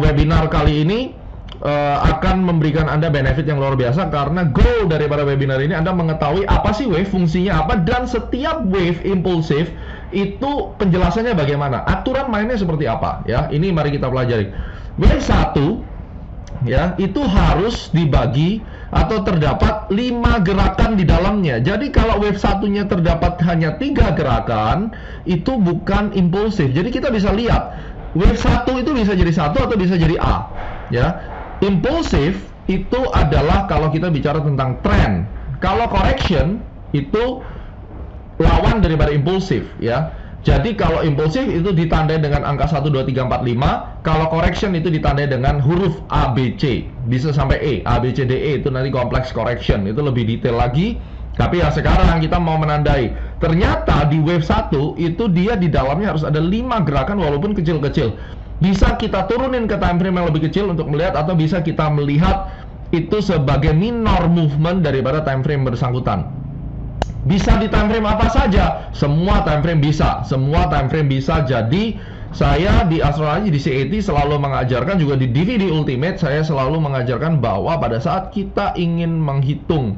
Speaker 3: webinar kali ini akan memberikan Anda benefit yang luar biasa, karena goal daripada webinar ini Anda mengetahui apa sih wave, fungsinya apa, dan setiap wave impulsif itu penjelasannya bagaimana, aturan mainnya seperti apa ya. Ini mari kita pelajari. Wave 1 ya, itu harus dibagi atau terdapat 5 gerakan di dalamnya. Jadi kalau wave 1-nya terdapat hanya 3 gerakan, itu bukan impulsif. Jadi kita bisa lihat wave 1 itu bisa jadi 1 atau bisa jadi A ya. Impulsif itu adalah kalau kita bicara tentang tren. Kalau correction itu lawan daripada impulsif ya. Jadi kalau impulsif itu ditandai dengan angka 1, 2, 3, 4, 5. Kalau correction itu ditandai dengan huruf A, B, C. Bisa sampai E, A, B, C, D, E. Itu nanti complex correction. Itu lebih detail lagi. Tapi ya sekarang kita mau menandai. Ternyata di wave 1 itu dia di dalamnya harus ada 5 gerakan walaupun kecil-kecil. Bisa kita turunin ke time frame yang lebih kecil untuk melihat, atau bisa kita melihat itu sebagai minor movement daripada time frame bersangkutan. Bisa di time frame apa saja, semua time frame bisa, semua time frame bisa. Jadi saya di Astrology di CAT selalu mengajarkan, juga di DVD Ultimate saya selalu mengajarkan bahwa pada saat kita ingin menghitung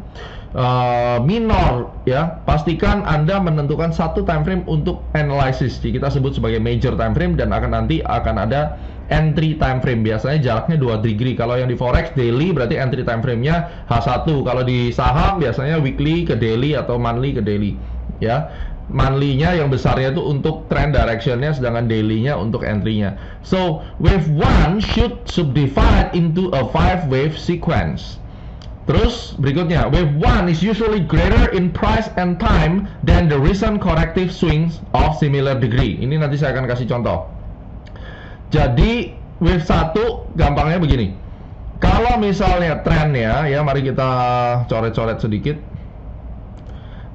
Speaker 3: minor ya, pastikan Anda menentukan satu time frame untuk analysis. Jadi kita sebut sebagai major time frame, dan nanti akan ada entry time frame. Biasanya jaraknya 2 degree. Kalau yang di forex daily berarti entry time frame-nya H1. Kalau di saham biasanya weekly ke daily atau monthly ke daily, ya. Monthly-nya yang besarnya itu untuk trend direction-nya, sedangkan daily-nya untuk entry-nya. So, wave 1 should subdivide into a 5 wave sequence. Terus berikutnya, wave 1 is usually greater in price and time than the recent corrective swings of similar degree. Ini nanti saya akan kasih contoh. Jadi, wave 1 gampangnya begini. Kalau misalnya trennya, ya mari kita coret-coret sedikit.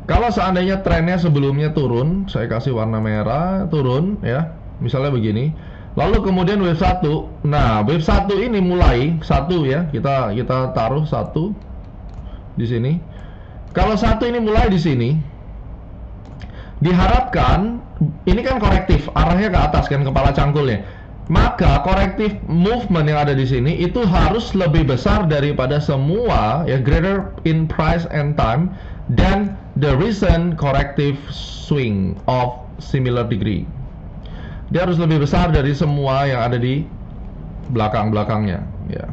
Speaker 3: Kalau seandainya trennya sebelumnya turun, saya kasih warna merah, turun ya, misalnya begini. Lalu kemudian wave 1, nah wave 1 ini mulai, 1 ya, kita taruh 1 di sini. Kalau 1 ini mulai di sini, diharapkan, ini kan korektif, arahnya ke atas kan, kepala cangkulnya. Maka korektif movement yang ada di sini itu harus lebih besar daripada semua, ya, greater in price and time dan the recent corrective swing of similar degree. Dia harus lebih besar dari semua yang ada di belakang-belakangnya, ya.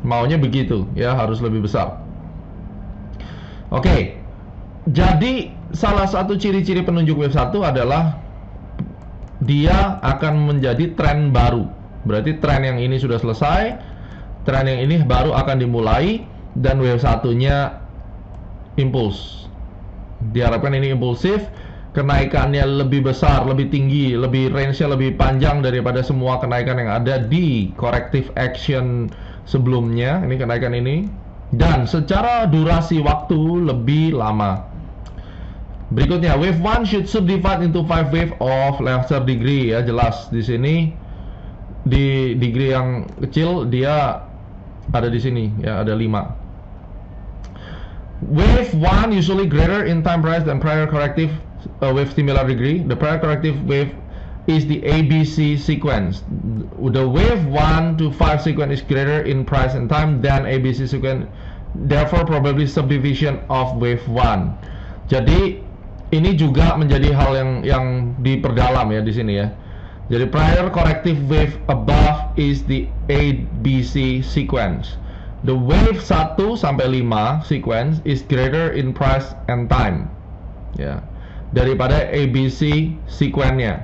Speaker 3: Maunya begitu, ya, harus lebih besar. Oke. Jadi salah satu ciri-ciri penunjuk wave 1 adalah dia akan menjadi tren baru. Berarti tren yang ini sudah selesai, tren yang ini baru akan dimulai, dan wave 1-nya impuls. Diharapkan ini impulsif, kenaikannya lebih besar, lebih tinggi, lebih range-nya lebih panjang daripada semua kenaikan yang ada di corrective action sebelumnya. Ini kenaikan ini, dan secara durasi waktu lebih lama. Berikutnya, wave 1 should subdivide into 5 wave of lesser degree, ya, jelas di sini di degree yang kecil dia ada di sini, ya, ada 5. Wave 1 usually greater in time price than prior corrective wave similar degree. The prior corrective wave is the ABC sequence. The wave 1 to 5 sequence is greater in price and time than ABC sequence. Therefore, probably subdivision of wave 1. Jadi ini juga menjadi hal yang diperdalam ya di sini ya. Jadi prior corrective wave above is the ABC sequence. The wave 1 sampai 5 sequence is greater in price and time, ya, daripada ABC sequence-nya.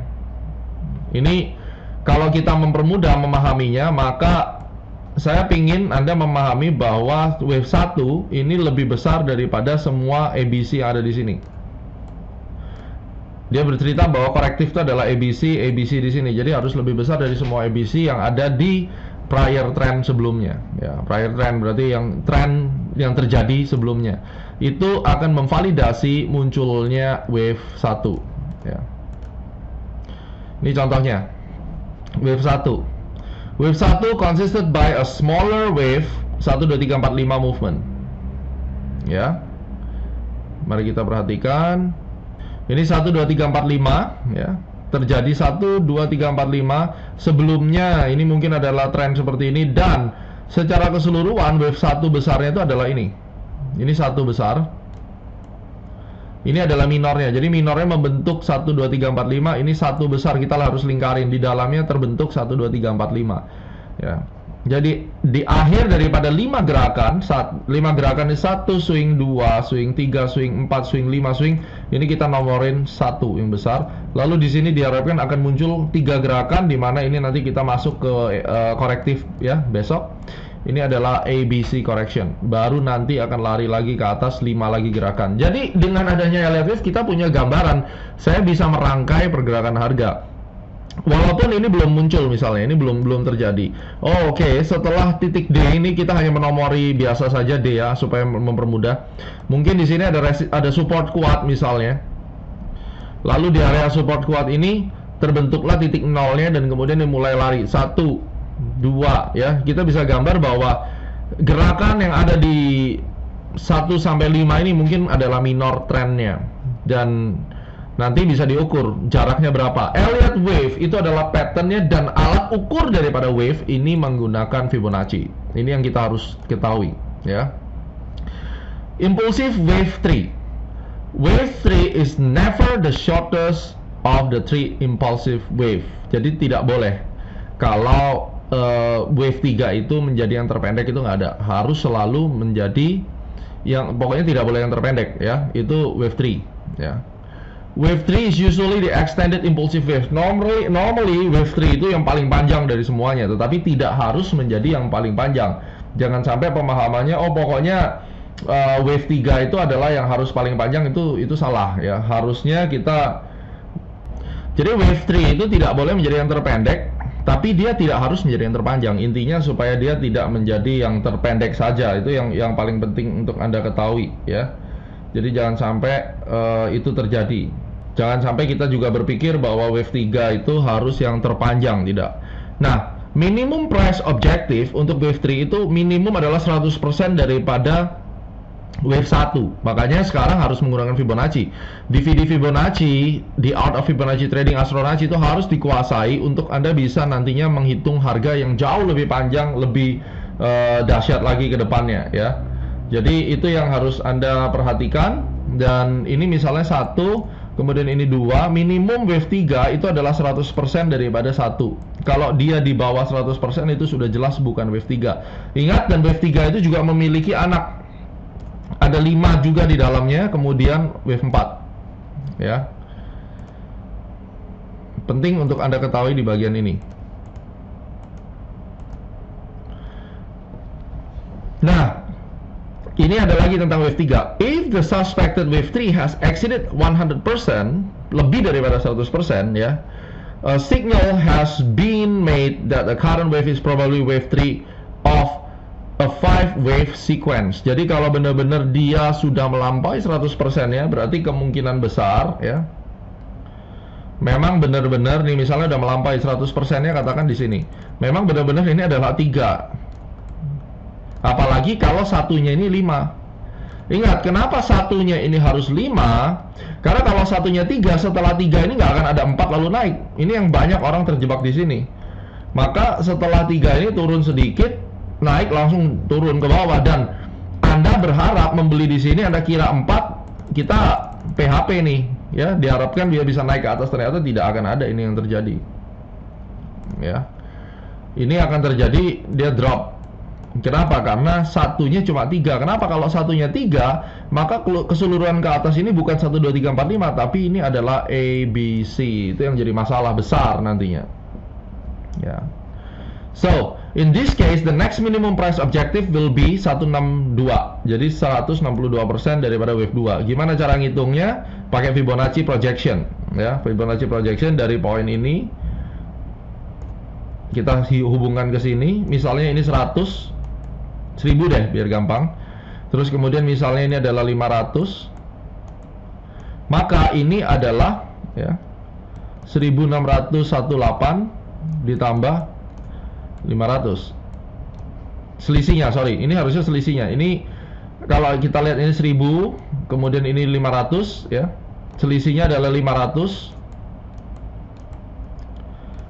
Speaker 3: Ini kalau kita mempermudah memahaminya, maka saya ingin Anda memahami bahwa wave 1 ini lebih besar daripada semua ABC yang ada di sini. Dia bercerita bahwa korektif itu adalah ABC di sini. Jadi harus lebih besar dari semua ABC yang ada di prior trend sebelumnya, ya. Prior trend berarti yang trend yang terjadi sebelumnya itu akan memvalidasi munculnya wave 1, ya. Ini contohnya wave 1. Wave 1 consisted by a smaller wave 1, 2, 3, 4, 5 movement, ya. Mari kita perhatikan. Ini 1, 2, 3, 4, 5, ya. Terjadi 1, 2, 3, 4, 5. Sebelumnya ini mungkin adalah tren seperti ini, dan secara keseluruhan wave 1 besarnya itu adalah ini. Ini 1 besar. Ini adalah minornya. Jadi minornya membentuk 1, 2, 3, 4, 5. Ini 1 besar, kita harus lingkarin. Di dalamnya terbentuk 1, 2, 3, 4, 5. Ya. Jadi di akhir daripada 5 gerakan, 5 gerakan ini 1 swing, 2 swing, 3 swing, 4 swing, 5 swing. Ini kita nomorin 1 yang besar. Lalu di sini diharapkan akan muncul 3 gerakan, di mana ini nanti kita masuk ke korektif ya besok. Ini adalah ABC correction. Baru nanti akan lari lagi ke atas 5 lagi gerakan. Jadi dengan adanya Elliott Wave kita punya gambaran. Saya bisa merangkai pergerakan harga. Walaupun ini belum muncul misalnya, ini belum terjadi. Oh, oke. Setelah titik D ini kita hanya menomori biasa saja D ya, supaya mempermudah. Mungkin di sini ada support kuat misalnya. Lalu di area support kuat ini terbentuklah titik nolnya, dan kemudian dimulai lari 1, 2 ya. Kita bisa gambar bahwa gerakan yang ada di 1 sampai 5 ini mungkin adalah minor trendnya, dan nanti bisa diukur jaraknya berapa. Elliott Wave itu adalah patternnya, dan alat ukur daripada wave ini menggunakan Fibonacci. Ini yang kita harus ketahui ya. Impulsive wave 3. Wave 3 is never the shortest of the 3 impulsive wave. Jadi tidak boleh kalau wave 3 itu menjadi yang terpendek itu nggak ada. Harus selalu menjadi yang pokoknya tidak boleh yang terpendek ya. Itu wave 3 ya. Wave 3 is usually the extended impulsive wave. Normally wave 3 itu yang paling panjang dari semuanya, tetapi tidak harus menjadi yang paling panjang. Jangan sampai pemahamannya pokoknya wave 3 itu adalah yang harus paling panjang, itu salah ya. Harusnya kita jadi wave 3 itu tidak boleh menjadi yang terpendek, tapi dia tidak harus menjadi yang terpanjang. Intinya supaya dia tidak menjadi yang terpendek saja. Itu yang paling penting untuk Anda ketahui ya. Jadi jangan sampai itu terjadi. Jangan sampai kita juga berpikir bahwa wave 3 itu harus yang terpanjang, tidak. Nah, minimum price objective untuk wave 3 itu minimum adalah 100% daripada wave 1. Makanya sekarang harus menggunakan Fibonacci. DVD Fibonacci, The Art of Fibonacci Trading Astronacci itu harus dikuasai untuk Anda bisa nantinya menghitung harga yang jauh lebih panjang, lebih dahsyat lagi ke depannya ya. Jadi itu yang harus Anda perhatikan. Dan ini misalnya 1, kemudian ini 2, minimum wave 3 itu adalah 100% daripada 1. Kalau dia di bawah 100% itu sudah jelas bukan wave 3. Ingat, dan wave 3 itu juga memiliki anak. Ada 5 juga di dalamnya, kemudian wave 4 ya. Penting untuk Anda ketahui di bagian ini. Nah, ini ada lagi tentang wave 3. If the suspected wave 3 has exceeded 100%, lebih daripada 100% ya, a signal has been made that the current wave is probably wave 3 of a 5 wave sequence. Jadi kalau benar-benar dia sudah melampaui 100% ya, berarti kemungkinan besar ya, memang benar-benar nih misalnya udah melampaui 100% ya, katakan di sini. Memang benar-benar ini adalah 3. Apalagi kalau satunya ini 5. Ingat, kenapa satunya ini harus 5? Karena kalau satunya 3, setelah 3 ini nggak akan ada 4 lalu naik. Ini yang banyak orang terjebak di sini. Maka setelah 3 ini turun sedikit, naik langsung turun ke bawah. Dan Anda berharap membeli di sini, Anda kira 4, kita PHP nih. Ya, diharapkan dia bisa naik ke atas, ternyata tidak akan ada ini yang terjadi. Ya, ini akan terjadi, dia drop. Kenapa? Karena satunya cuma 3. Kenapa? Kalau satunya 3, maka keseluruhan ke atas ini bukan 1, 2, 3, 4, 5, tapi ini adalah A, B, C. Itu yang jadi masalah besar nantinya. Ya. So, in this case, the next minimum price objective will be 162. Jadi 162% daripada wave 2. Gimana cara ngitungnya? Pakai Fibonacci projection. Ya, Fibonacci projection dari poin ini kita hubungkan ke sini. Misalnya ini 100. 1000 deh biar gampang. Terus kemudian misalnya ini adalah 500, maka ini adalah ya 1618 ditambah 500. Selisihnya, sorry, ini harusnya selisihnya. Ini kalau kita lihat ini 1000, kemudian ini 500 ya. Selisihnya adalah 500.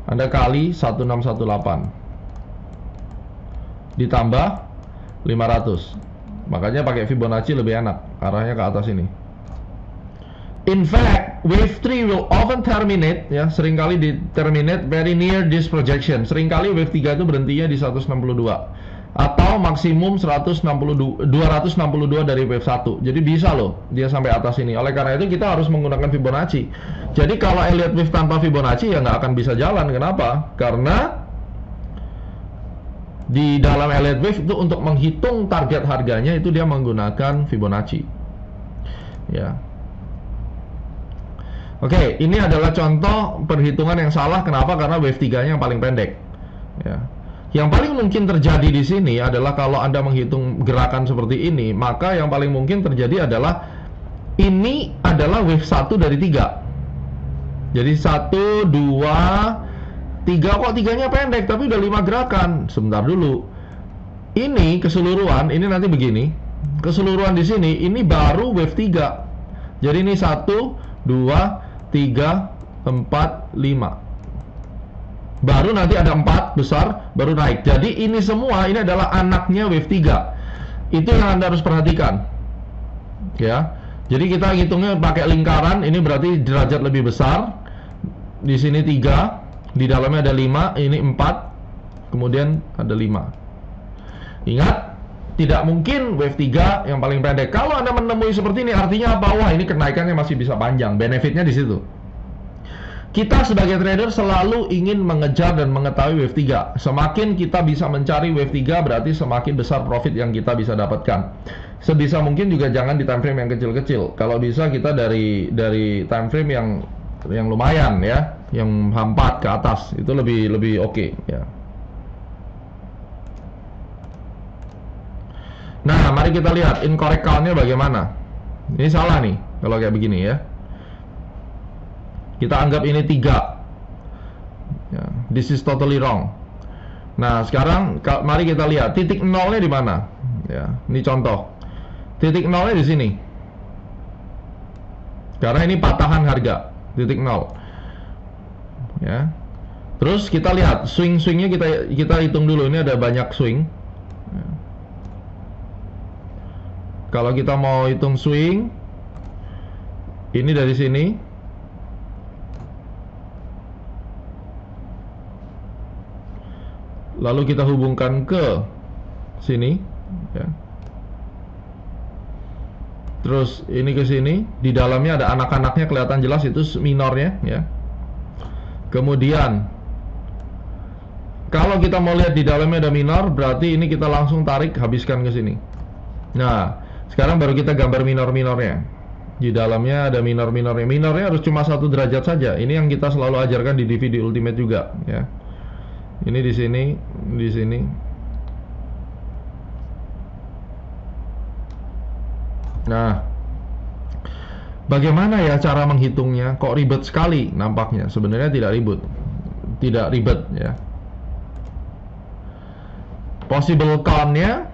Speaker 3: Anda kali 1618 ditambah 500. Makanya pakai Fibonacci lebih enak, arahnya ke atas ini. In fact, wave 3 will often terminate ya, seringkali di terminate very near this projection. Seringkali wave 3 itu berhentinya di 162 atau maksimum 262 dari wave 1. Jadi bisa loh dia sampai atas ini. Oleh karena itu kita harus menggunakan Fibonacci. Jadi kalau Elliott wave tanpa Fibonacci ya nggak akan bisa jalan. Kenapa? Karena di dalam Elliott wave itu untuk menghitung target harganya itu dia menggunakan Fibonacci. Ya. Oke, ini adalah contoh perhitungan yang salah. Kenapa? Karena wave 3-nya yang paling pendek. Ya. Yang paling mungkin terjadi di sini adalah kalau Anda menghitung gerakan seperti ini, maka yang paling mungkin terjadi adalah ini adalah wave 1 dari 3. Jadi 1, 2, 3, kok 3-nya pendek tapi udah 5 gerakan. Sebentar dulu. Ini keseluruhan, ini nanti begini. Keseluruhan di sini ini baru wave 3. Jadi ini 1, 2, 3, 4, 5. Baru nanti ada 4 besar baru naik. Jadi ini semua ini adalah anaknya wave 3. Itu yang Anda harus perhatikan. Ya. Jadi kita hitungnya pakai lingkaran, ini berarti derajat lebih besar. Di sini 3. Di dalamnya ada 5, ini 4, kemudian ada 5. Ingat, tidak mungkin wave 3 yang paling pendek. Kalau Anda menemui seperti ini, artinya apa? Wah, ini kenaikannya masih bisa panjang. Benefitnya di situ. Kita sebagai trader selalu ingin mengejar dan mengetahui wave 3. Semakin kita bisa mencari wave 3, berarti semakin besar profit yang kita bisa dapatkan. Sebisa mungkin juga jangan di time frame yang kecil-kecil. Kalau bisa kita dari time frame yang lumayan ya, yang 4 ke atas, itu lebih oke ya. Nah, mari kita lihat incorrect count-nya bagaimana. Ini salah nih kalau kayak begini ya. Kita anggap ini 3 ya, this is totally wrong. Nah, sekarang mari kita lihat titik nolnya di mana ya. Ini contoh. Titik nolnya di sini. Karena ini patahan harga titik nol ya. Terus kita lihat swing-swingnya, kita hitung dulu. Ini ada banyak swing ya. Kalau kita mau hitung swing, ini dari sini lalu kita hubungkan ke sini ya. Terus ini ke sini, di dalamnya ada anak-anaknya kelihatan jelas, itu minornya ya. Kemudian kalau kita mau lihat di dalamnya ada minor, berarti ini kita langsung tarik, habiskan ke sini. Nah, sekarang baru kita gambar minor-minornya. Di dalamnya ada minor-minornya. Minornya harus cuma 1 derajat saja. Ini yang kita selalu ajarkan di DVD Ultimate juga ya. Ini di sini, di sini. Nah, bagaimana ya cara menghitungnya? Kok ribet sekali nampaknya? Sebenarnya tidak ribet. Tidak ribet ya. Possible count-nya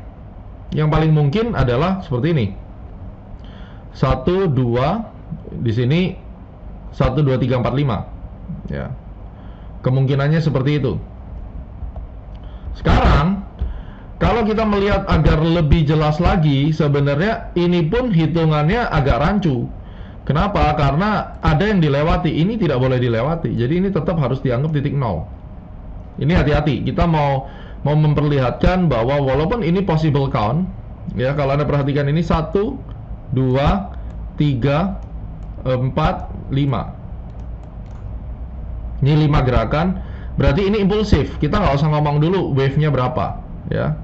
Speaker 3: yang paling mungkin adalah seperti ini. 1, 2, di sini 1, 2, 3, 4, 5 ya. Kemungkinannya seperti itu. Sekarang kalau kita melihat agar lebih jelas lagi, sebenarnya ini pun hitungannya agak rancu. Kenapa? Karena ada yang dilewati. Ini tidak boleh dilewati. Jadi ini tetap harus dianggap titik nol. Ini hati-hati. Kita mau memperlihatkan bahwa walaupun ini possible count ya, kalau Anda perhatikan ini 1, 2, 3, 4, 5. Ini 5 gerakan, berarti ini impulsif. Kita nggak usah ngomong dulu wave-nya berapa ya.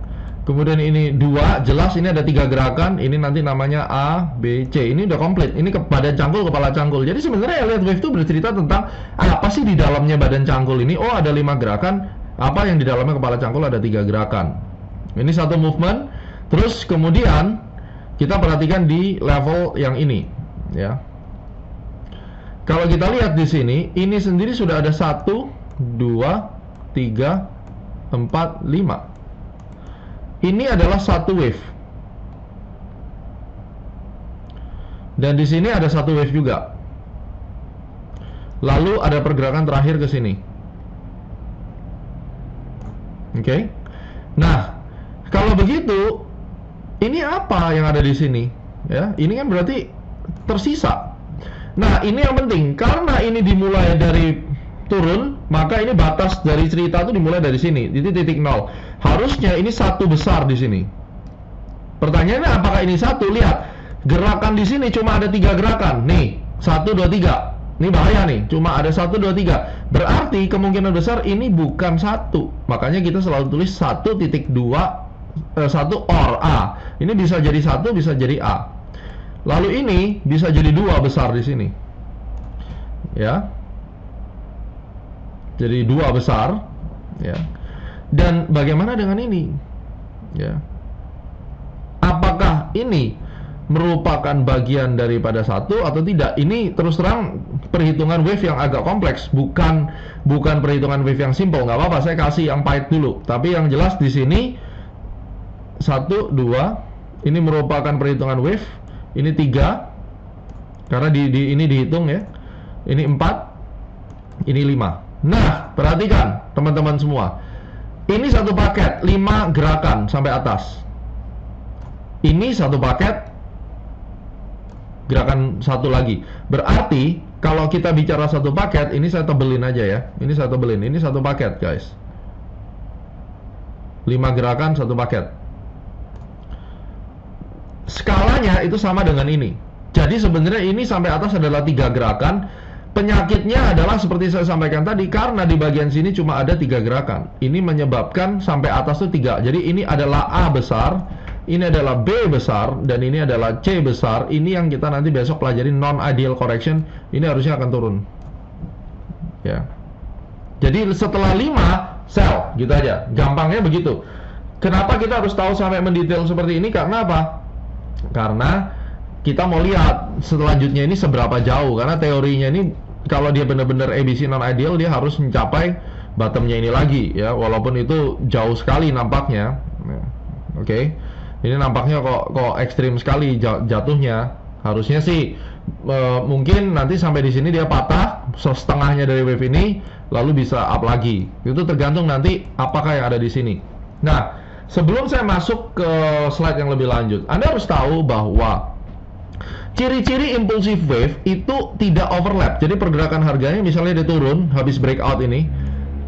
Speaker 3: Kemudian ini 2, jelas ini ada 3 gerakan. Ini nanti namanya A, B, C. Ini udah komplit. Ini ke badan cangkul, kepala cangkul. Jadi sebenarnya Elliott Wave itu bercerita tentang apa sih di dalamnya badan cangkul ini. Oh, ada 5 gerakan. Apa yang di dalamnya kepala cangkul ada 3 gerakan. Ini satu movement. Terus kemudian kita perhatikan di level yang ini ya. Kalau kita lihat di sini, ini sendiri sudah ada 1, 2, 3, 4, 5. Ini adalah satu wave. Dan di sini ada satu wave juga. Lalu ada pergerakan terakhir ke sini. Oke. Nah, kalau begitu, ini apa yang ada di sini? Ya, ini kan berarti tersisa. Nah, ini yang penting karena ini dimulai dari turun, maka ini batas dari cerita itu dimulai dari sini, di titik nol. Harusnya ini satu besar di sini. Pertanyaannya apakah ini satu? Lihat, gerakan di sini cuma ada 3 gerakan. Nih, 1, 2, 3. Ini bahaya nih, cuma ada 1, 2, 3. Berarti kemungkinan besar ini bukan 1. Makanya kita selalu tulis 1.2, 1 or A. Ini bisa jadi 1, bisa jadi A. Lalu ini bisa jadi 2 besar di sini. Ya. Jadi 2 besar, ya. Dan bagaimana dengan ini? Ya. Apakah ini merupakan bagian daripada satu atau tidak? Ini terus terang perhitungan wave yang agak kompleks, bukan perhitungan wave yang simple. Nggak apa-apa, saya kasih yang pahit dulu. Tapi yang jelas di sini 1, 2, ini merupakan perhitungan wave. Ini 3, karena ini dihitung ya. Ini 4, ini 5. Nah, perhatikan teman-teman semua. Ini satu paket 5 gerakan sampai atas. Ini satu paket gerakan satu lagi. Berarti kalau kita bicara satu paket, ini saya tebelin aja ya. Ini saya tebelin. Ini satu paket, guys. 5 gerakan satu paket. Skalanya itu sama dengan ini. Jadi sebenarnya ini sampai atas adalah 3 gerakan. Penyakitnya adalah seperti saya sampaikan tadi, karena di bagian sini cuma ada 3 gerakan. Ini menyebabkan sampai atas itu 3. Jadi ini adalah A besar, ini adalah B besar, dan ini adalah C besar. Ini yang kita nanti besok pelajari non-ideal correction. Ini harusnya akan turun. Ya. Jadi setelah 5 sell, gitu aja. Gampangnya begitu. Kenapa kita harus tahu sampai mendetail seperti ini? Karena apa? Karena kita mau lihat selanjutnya ini seberapa jauh. Karena teorinya ini kalau dia benar-benar ABC non-ideal, dia harus mencapai bottomnya ini lagi ya. Walaupun itu jauh sekali nampaknya. Oke. Ini nampaknya kok ekstrim sekali jatuhnya. Harusnya sih mungkin nanti sampai di sini dia patah setengahnya dari wave ini, lalu bisa up lagi. Itu tergantung nanti apakah yang ada di sini. Nah, sebelum saya masuk ke slide yang lebih lanjut, Anda harus tahu bahwa ciri-ciri impulsive wave itu tidak overlap. Jadi pergerakan harganya misalnya dia turun habis breakout ini,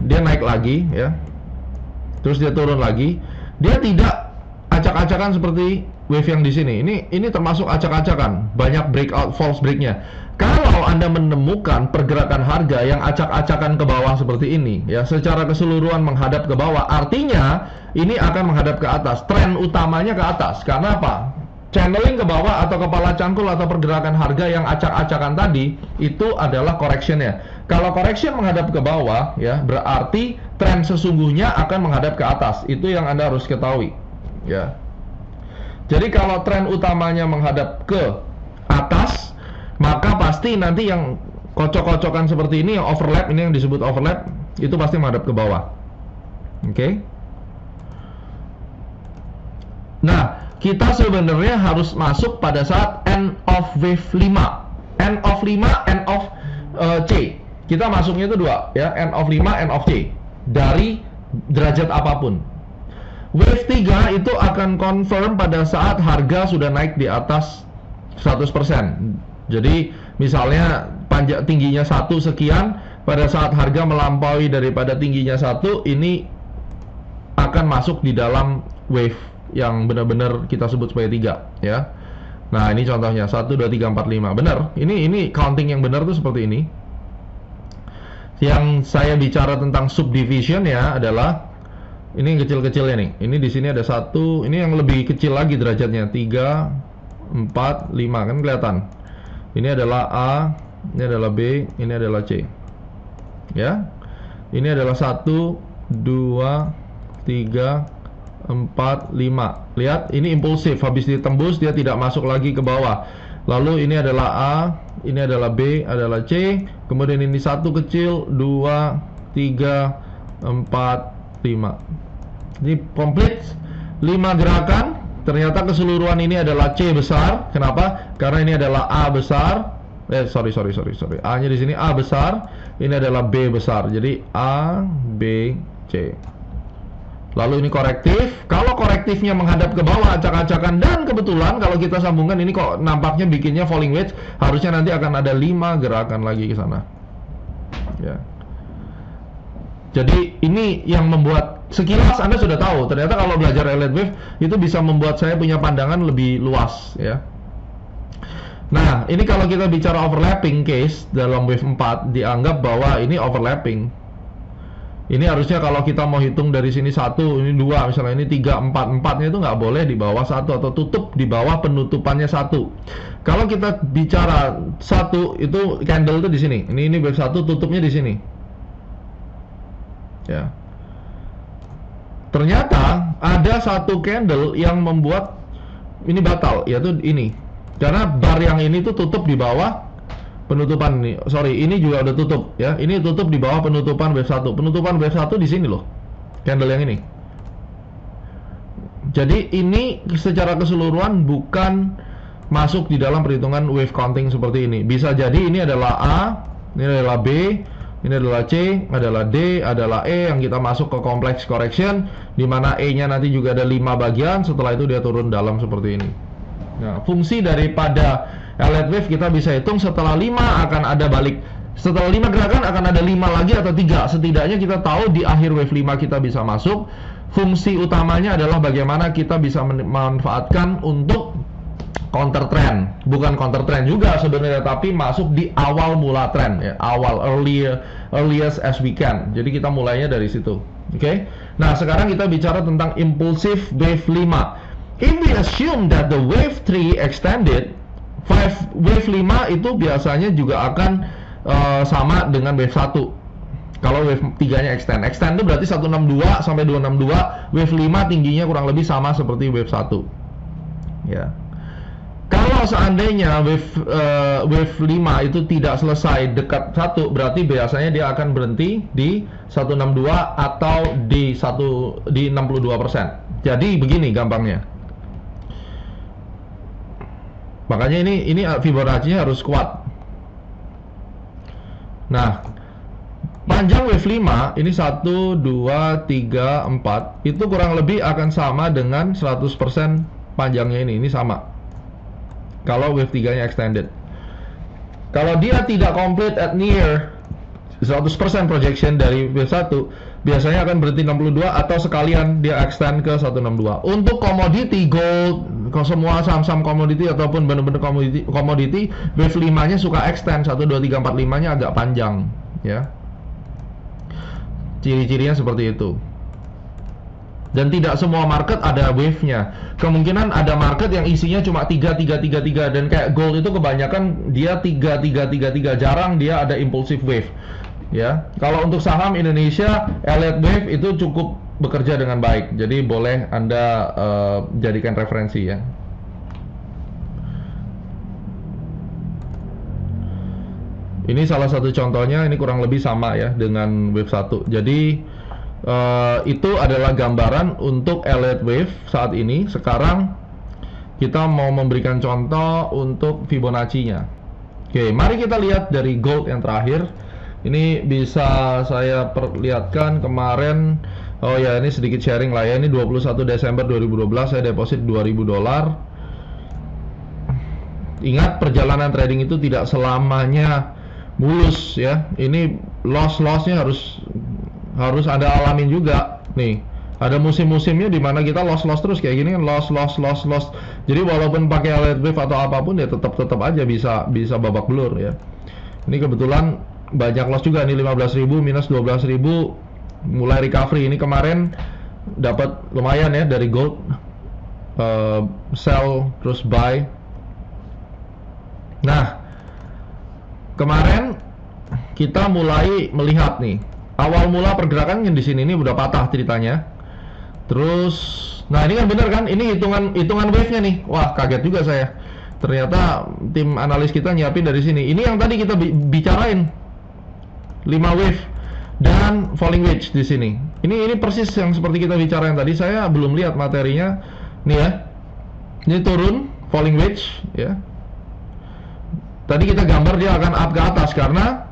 Speaker 3: dia naik lagi ya. Terus dia turun lagi. Dia tidak acak-acakan seperti wave yang di sini. Ini termasuk acak-acakan, banyak breakout, false breaknya. Kalau Anda menemukan pergerakan harga yang acak-acakan ke bawah seperti ini, ya secara keseluruhan menghadap ke bawah, artinya ini akan menghadap ke atas. Tren utamanya ke atas. Karena apa? Channeling ke bawah atau kepala cangkul atau pergerakan harga yang acak-acakan tadi itu adalah correctionnya. Kalau correction menghadap ke bawah, ya berarti tren sesungguhnya akan menghadap ke atas. Itu yang Anda harus ketahui. Ya. Jadi kalau tren utamanya menghadap ke atas, maka pasti nanti yang kocok-kocokan seperti ini, yang overlap, ini yang disebut overlap, itu pasti menghadap ke bawah. Oke? Nah, kita sebenarnya harus masuk pada saat end of wave 5. End of 5, end of C. Kita masuknya itu 2, ya, end of 5, end of C. Dari derajat apapun. Wave 3 itu akan confirm pada saat harga sudah naik di atas 100%. Jadi misalnya tingginya 1 sekian, pada saat harga melampaui daripada tingginya 1, ini akan masuk di dalam wave yang benar-benar kita sebut sebagai 3 ya. Nah, ini contohnya 1, 2, 3, 4, 5. Benar. Ini counting yang benar tuh seperti ini. Yang saya bicara tentang subdivision ya adalah ini yang kecil-kecilnya nih. Ini di sini ada 1, ini yang lebih kecil lagi derajatnya, 3, 4, 5 kan kelihatan. Ini adalah A, ini adalah B, ini adalah C. Ya. Ini adalah 1, 2, 3, 4, 5. Lihat, ini impulsif. Habis ditembus dia tidak masuk lagi ke bawah. Lalu ini adalah A, ini adalah B, adalah C. Kemudian ini 1 kecil, 2, 3, 4, 5. Ini komplit 5 gerakan. Ternyata keseluruhan ini adalah C besar. Kenapa? Karena ini adalah A besar. Sorry. A-nya di sini A besar. Ini adalah B besar. Jadi A, B, C. Lalu ini korektif. Kalau korektifnya menghadap ke bawah acak-acakan, dan kebetulan kalau kita sambungkan ini kok nampaknya bikinnya falling wedge, harusnya nanti akan ada 5 gerakan lagi ke sana. Ya. Jadi ini yang membuat sekilas Anda sudah tahu. Ternyata kalau belajar Elliott Wave itu bisa membuat saya punya pandangan lebih luas ya. Nah, ini kalau kita bicara overlapping case dalam wave 4, dianggap bahwa ini overlapping. Ini harusnya kalau kita mau hitung dari sini 1, ini 2, misalnya ini 3, 4, 4-nya itu nggak boleh di bawah 1 atau tutup di bawah penutupannya 1. Kalau kita bicara 1 itu candle itu di sini. Ini wave 1 tutupnya di sini. Ya. Ternyata ada satu candle yang membuat ini batal, yaitu ini. Karena bar yang ini tuh tutup di bawah penutupan ini. Sorry, ini juga udah tutup ya. Ini tutup di bawah penutupan wave 1. Penutupan wave 1 di sini loh. Candle yang ini. Jadi ini secara keseluruhan bukan masuk di dalam perhitungan wave counting seperti ini. Bisa jadi ini adalah A, ini adalah B, ini adalah C, adalah D, adalah E yang kita masuk ke complex correction, di mana E-nya nanti juga ada 5 bagian, setelah itu dia turun dalam seperti ini. Nah, fungsi daripada Elliott Wave kita bisa hitung setelah 5 akan ada balik. Setelah 5 gerakan akan ada 5 lagi atau 3. Setidaknya kita tahu di akhir wave 5 kita bisa masuk. Fungsi utamanya adalah bagaimana kita bisa memanfaatkan untuk counter trend. Bukan counter trend juga sebenarnya, tapi masuk di awal mula trend ya. Awal, earliest as we can. Jadi kita mulainya dari situ. Oke. Nah, sekarang kita bicara tentang impulsive wave 5. If we assume that the wave 3 extended, wave 5 itu biasanya juga akan sama dengan wave 1. Kalau wave 3-nya extend itu berarti 162 sampai 262, wave 5 tingginya kurang lebih sama seperti wave 1. Ya. Kalau seandainya wave 5 itu tidak selesai dekat 1, berarti biasanya dia akan berhenti di 162 atau di 62%. Jadi begini gampangnya. Makanya ini Fibonacci-nya harus kuat. Nah, panjang wave 5 ini 1, 2, 3, 4 itu kurang lebih akan sama dengan 100% panjangnya ini sama. Kalau wave 3-nya extended. Kalau dia tidak complete at near 100% projection dari wave 1, biasanya akan berhenti 62 atau sekalian dia extend ke 162. Untuk komoditi gold, semua saham-saham komoditi ataupun benar-benar komoditi, wave 5-nya suka extend, 1, 2, 3, 4, 5-nya agak panjang ya. Ciri-cirinya seperti itu. Dan tidak semua market ada wave-nya. Kemungkinan ada market yang isinya cuma 3, 3, 3, 3. Dan kayak gold itu kebanyakan dia 3, 3, 3, 3. Jarang dia ada impulsive wave ya. Kalau untuk saham Indonesia, Elliott Wave itu cukup bekerja dengan baik. Jadi boleh Anda jadikan referensi ya. Ini salah satu contohnya, ini kurang lebih sama ya dengan wave 1. Jadi itu adalah gambaran untuk Elliott Wave saat ini. Sekarang kita mau memberikan contoh untuk Fibonacci-nya. Oke, mari kita lihat dari gold yang terakhir. Ini bisa saya perlihatkan kemarin. Oh ya, ini sedikit sharing lah ya. Ini 21 Desember 2012 saya deposit $2.000. Ingat, perjalanan trading itu tidak selamanya mulus ya. Ini loss-lossnya harus Anda alamin juga. Nih, ada musim-musimnya di mana kita loss terus kayak gini kan, loss. Jadi walaupun pakai Elliott Wave atau apapun ya tetap aja bisa babak belur ya. Ini kebetulan banyak loss juga nih, 15.000 minus 12.000 mulai recovery. Ini kemarin dapat lumayan ya dari gold, sell terus buy. Nah, kemarin kita mulai melihat nih awal mula pergerakan yang di sini ini udah patah ceritanya. Terus, nah ini kan bener kan? Ini hitungan wave-nya nih. Wah, kaget juga saya. Ternyata tim analis kita nyiapin dari sini. Ini yang tadi kita bicarain. 5 wave dan falling wedge di sini. Ini persis yang seperti kita bicara yang tadi. Saya belum lihat materinya. Nih ya. Ini turun falling wedge ya. Tadi kita gambar dia akan up ke atas karena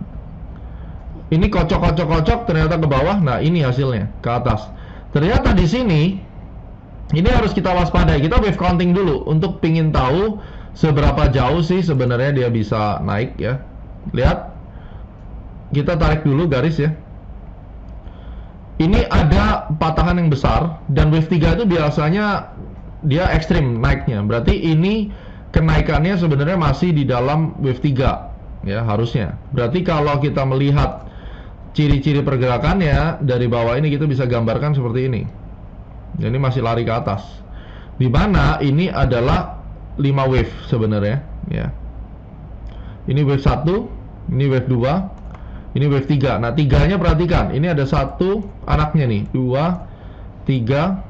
Speaker 3: ini kocok ternyata ke bawah. Nah, ini hasilnya ke atas. Ternyata di sini ini harus kita waspadai. Kita wave counting dulu untuk pingin tahu seberapa jauh sih sebenarnya dia bisa naik ya. Lihat. Kita tarik dulu garis ya. Ini ada patahan yang besar dan wave 3 itu biasanya dia ekstrim naiknya. Berarti ini kenaikannya sebenarnya masih di dalam wave 3 ya harusnya. Berarti kalau kita melihat ciri-ciri pergerakannya dari bawah ini kita bisa gambarkan seperti ini. Ini masih lari ke atas. Di mana ini adalah 5 wave sebenarnya ya. Ini wave 1, ini wave 2, ini wave 3. Nah, 3-nya perhatikan. Ini ada 1 anaknya nih. 2, 3,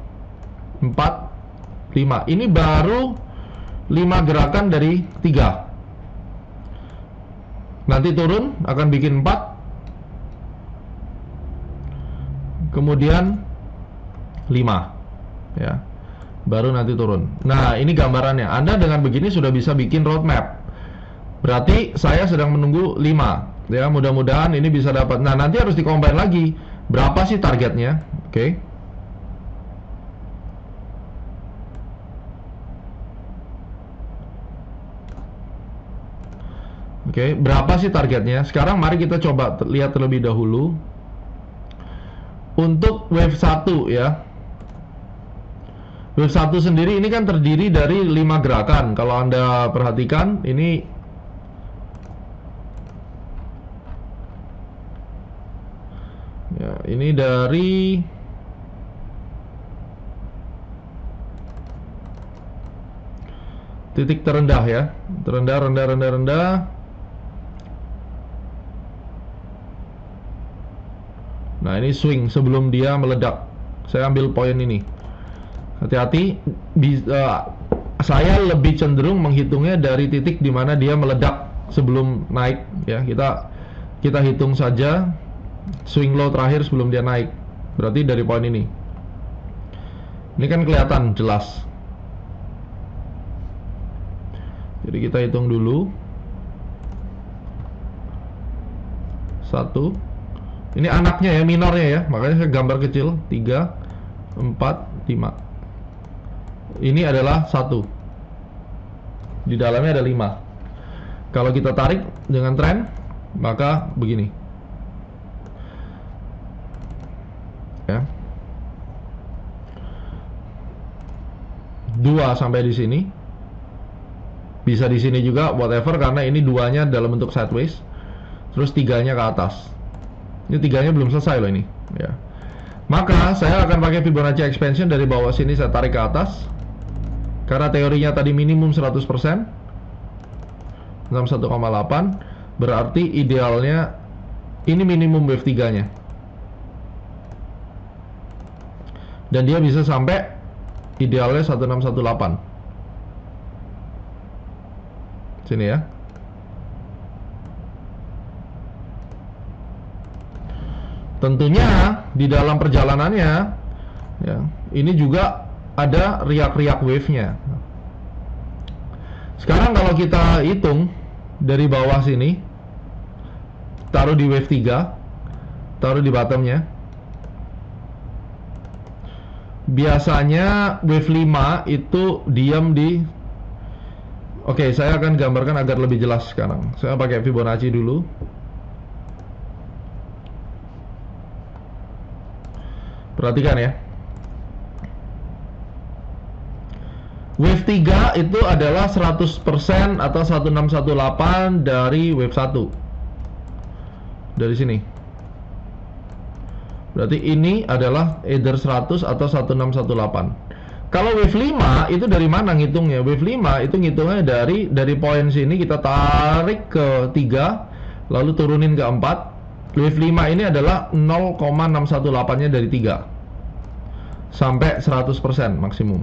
Speaker 3: 4, 5. Ini baru 5 gerakan dari 3. Nanti turun akan bikin 4. Kemudian 5. Ya. Baru nanti turun. Nah, ini gambarannya. Anda dengan begini sudah bisa bikin roadmap. Berarti saya sedang menunggu 5. Ya, mudah-mudahan ini bisa dapat. Nah, nanti harus dikombin lagi. Berapa sih targetnya? Oke. Oke, berapa sih targetnya? Sekarang mari kita coba lihat terlebih dahulu. Untuk wave 1 ya. Wave 1 sendiri ini kan terdiri dari 5 gerakan. Kalau Anda perhatikan, ini ya, ini dari titik terendah ya. Terendah, rendah, rendah, rendah. Nah, ini swing sebelum dia meledak. Saya ambil poin ini. Hati-hati, saya lebih cenderung menghitungnya dari titik di mana dia meledak sebelum naik ya. Kita hitung saja swing low terakhir sebelum dia naik. Berarti dari poin ini. Ini kan kelihatan jelas. Jadi kita hitung dulu. 1. Ini anaknya ya, minornya ya. Makanya saya gambar kecil. 3, 4, 5. Ini adalah 1. Di dalamnya ada 5. Kalau kita tarik dengan tren, maka begini. Ya. 2 sampai di sini. Bisa di sini juga, whatever, karena ini 2-nya dalam bentuk sideways. Terus 3-nya ke atas. Ini 3-nya belum selesai loh ini ya. Maka saya akan pakai Fibonacci expansion dari bawah sini saya tarik ke atas. Karena teorinya tadi minimum 100%. 61,8. Berarti idealnya ini minimum wave 3-nya. Dan dia bisa sampai idealnya 1618. Sini ya. Tentunya di dalam perjalanannya ya, ini juga ada riak-riak wave-nya. Sekarang kalau kita hitung dari bawah sini, taruh di wave 3, taruh di bottomnya. Biasanya wave 5 itu diam di. Oke, saya akan gambarkan agar lebih jelas sekarang. Saya pakai Fibonacci dulu. Perhatikan ya. Wave 3 itu adalah 100% atau 1618 dari wave 1. Dari sini. Berarti ini adalah either 100 atau 1618. Kalau wave 5 itu dari mana ngitungnya? Wave 5 itu ngitungnya dari poin sini kita tarik ke 3, lalu turunin ke 4. Wave 5 ini adalah 0,618-nya dari 3 sampai 100% maksimum.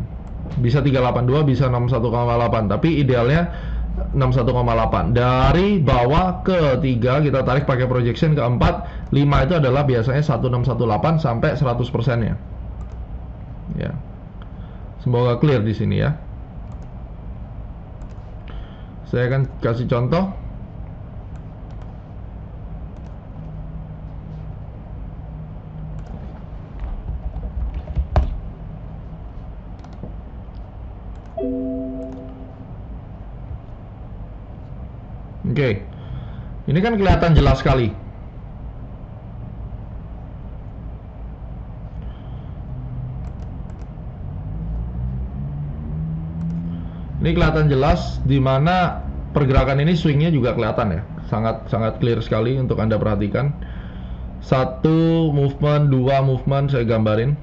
Speaker 3: Bisa 382, bisa 61,8, tapi idealnya 61,8. Dari bawah ke 3 kita tarik pakai projection ke 4. 5 itu adalah biasanya 1618 sampai 100%-nya. Ya. Semoga clear di sini ya. Saya akan kasih contoh. Oke. Ini kan kelihatan jelas sekali. Ini kelihatan jelas di mana pergerakan ini swingnya juga kelihatan ya. Sangat clear sekali untuk Anda perhatikan. 1 movement, 2 movement saya gambarin.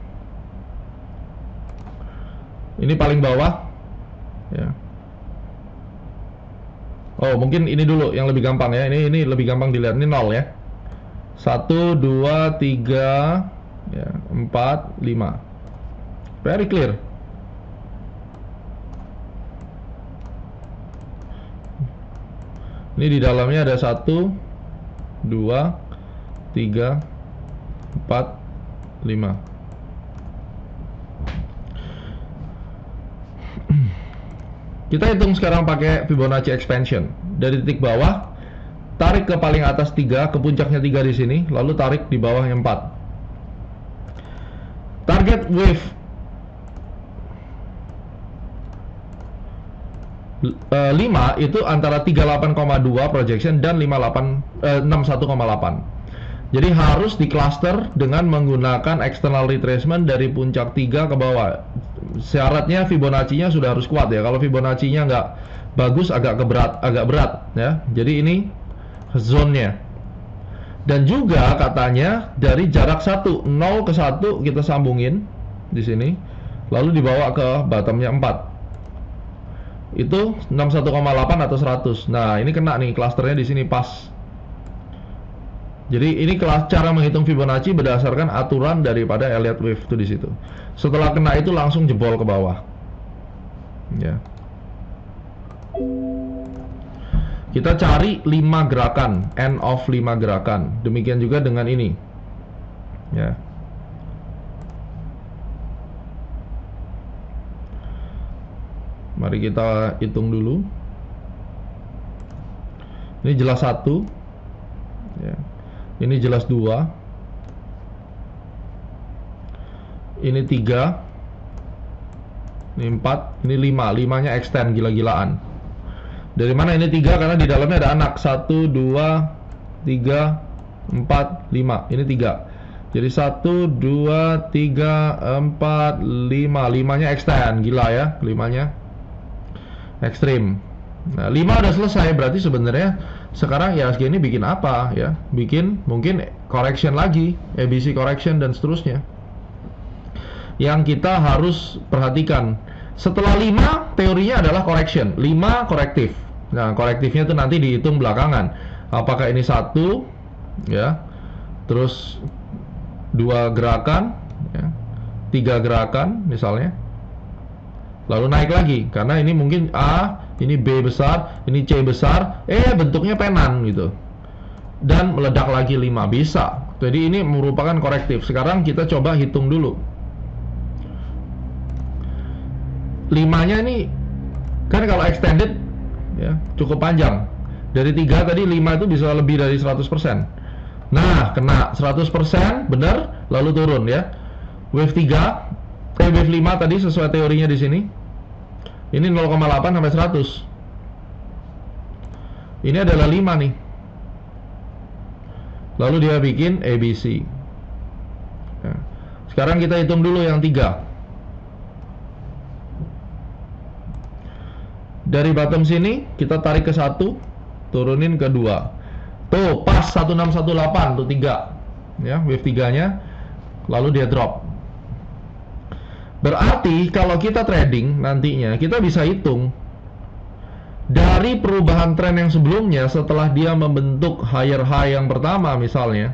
Speaker 3: Ini paling bawah ya. Oh, mungkin ini dulu yang lebih gampang ya. Ini lebih gampang dilihat. Ini 0 ya. 1, 2, 3 ya, 4, 5. Very clear. Ini di dalamnya ada 1, 2, 3, 4, 5. Kita hitung sekarang pakai Fibonacci expansion. Dari titik bawah, tarik ke paling atas 3, ke puncaknya 3 di sini, lalu tarik di bawahnya 4. Target wave 5 itu antara 38,2 projection dan 61,8. Jadi harus di cluster dengan menggunakan external retracement dari puncak 3 ke bawah. Syaratnya Fibonacci-nya sudah harus kuat ya. Kalau Fibonacci-nya nggak bagus, agak berat ya. Jadi ini zone-nya. Dan juga katanya dari jarak 0 ke 1 kita sambungin di sini, lalu dibawa ke bottomnya 4. Itu 61,8 atau 100. Nah, ini kena nih klasternya di sini pas. Jadi ini cara menghitung Fibonacci berdasarkan aturan daripada Elliott Wave itu di situ. Setelah kena itu langsung jebol ke bawah. Ya. Kita cari 5 gerakan, end of 5 gerakan. Demikian juga dengan ini. Ya. Mari kita hitung dulu. Ini jelas 1. Ya. Ini jelas 2. Ini 3. Ini 4. Ini 5. 5-nya extend gila-gilaan. Dari mana ini 3? Karena di dalamnya ada anak. 1, 2, 3, 4, 5. Ini 3. Jadi 1, 2, 3, 4, 5. 5-nya extend. Gila ya 5-nya. Ekstrim. Nah 5 udah selesai. Berarti sebenarnya sekarang IHSG ini bikin apa ya? Bikin mungkin correction lagi, ABC correction dan seterusnya. Yang kita harus perhatikan, setelah 5 teorinya adalah correction, 5 korektif. Nah korektifnya itu nanti dihitung belakangan. Apakah ini 1 ya, terus 2 gerakan ya, 3 gerakan misalnya, lalu naik lagi karena ini mungkin A, ini B besar, ini C besar, bentuknya penan gitu, dan meledak lagi 5, bisa. Jadi ini merupakan korektif. Sekarang kita coba hitung dulu 5-nya ini, kan kalau extended ya cukup panjang. Dari 3 tadi 5 itu bisa lebih dari 100%. Nah kena 100% benar, lalu turun ya. Wave 3 wave 5 tadi sesuai teorinya di sini. Ini 0,8 sampai 100. Ini adalah 5 nih. Lalu dia bikin ABC. Nah, sekarang kita hitung dulu yang 3. Dari bottom sini kita tarik ke 1, turunin ke 2. Tuh, pas 1618 tuh 3. Ya, wave 3-nya. Lalu dia drop. Berarti kalau kita trading nantinya, kita bisa hitung dari perubahan tren yang sebelumnya setelah dia membentuk higher high yang pertama misalnya,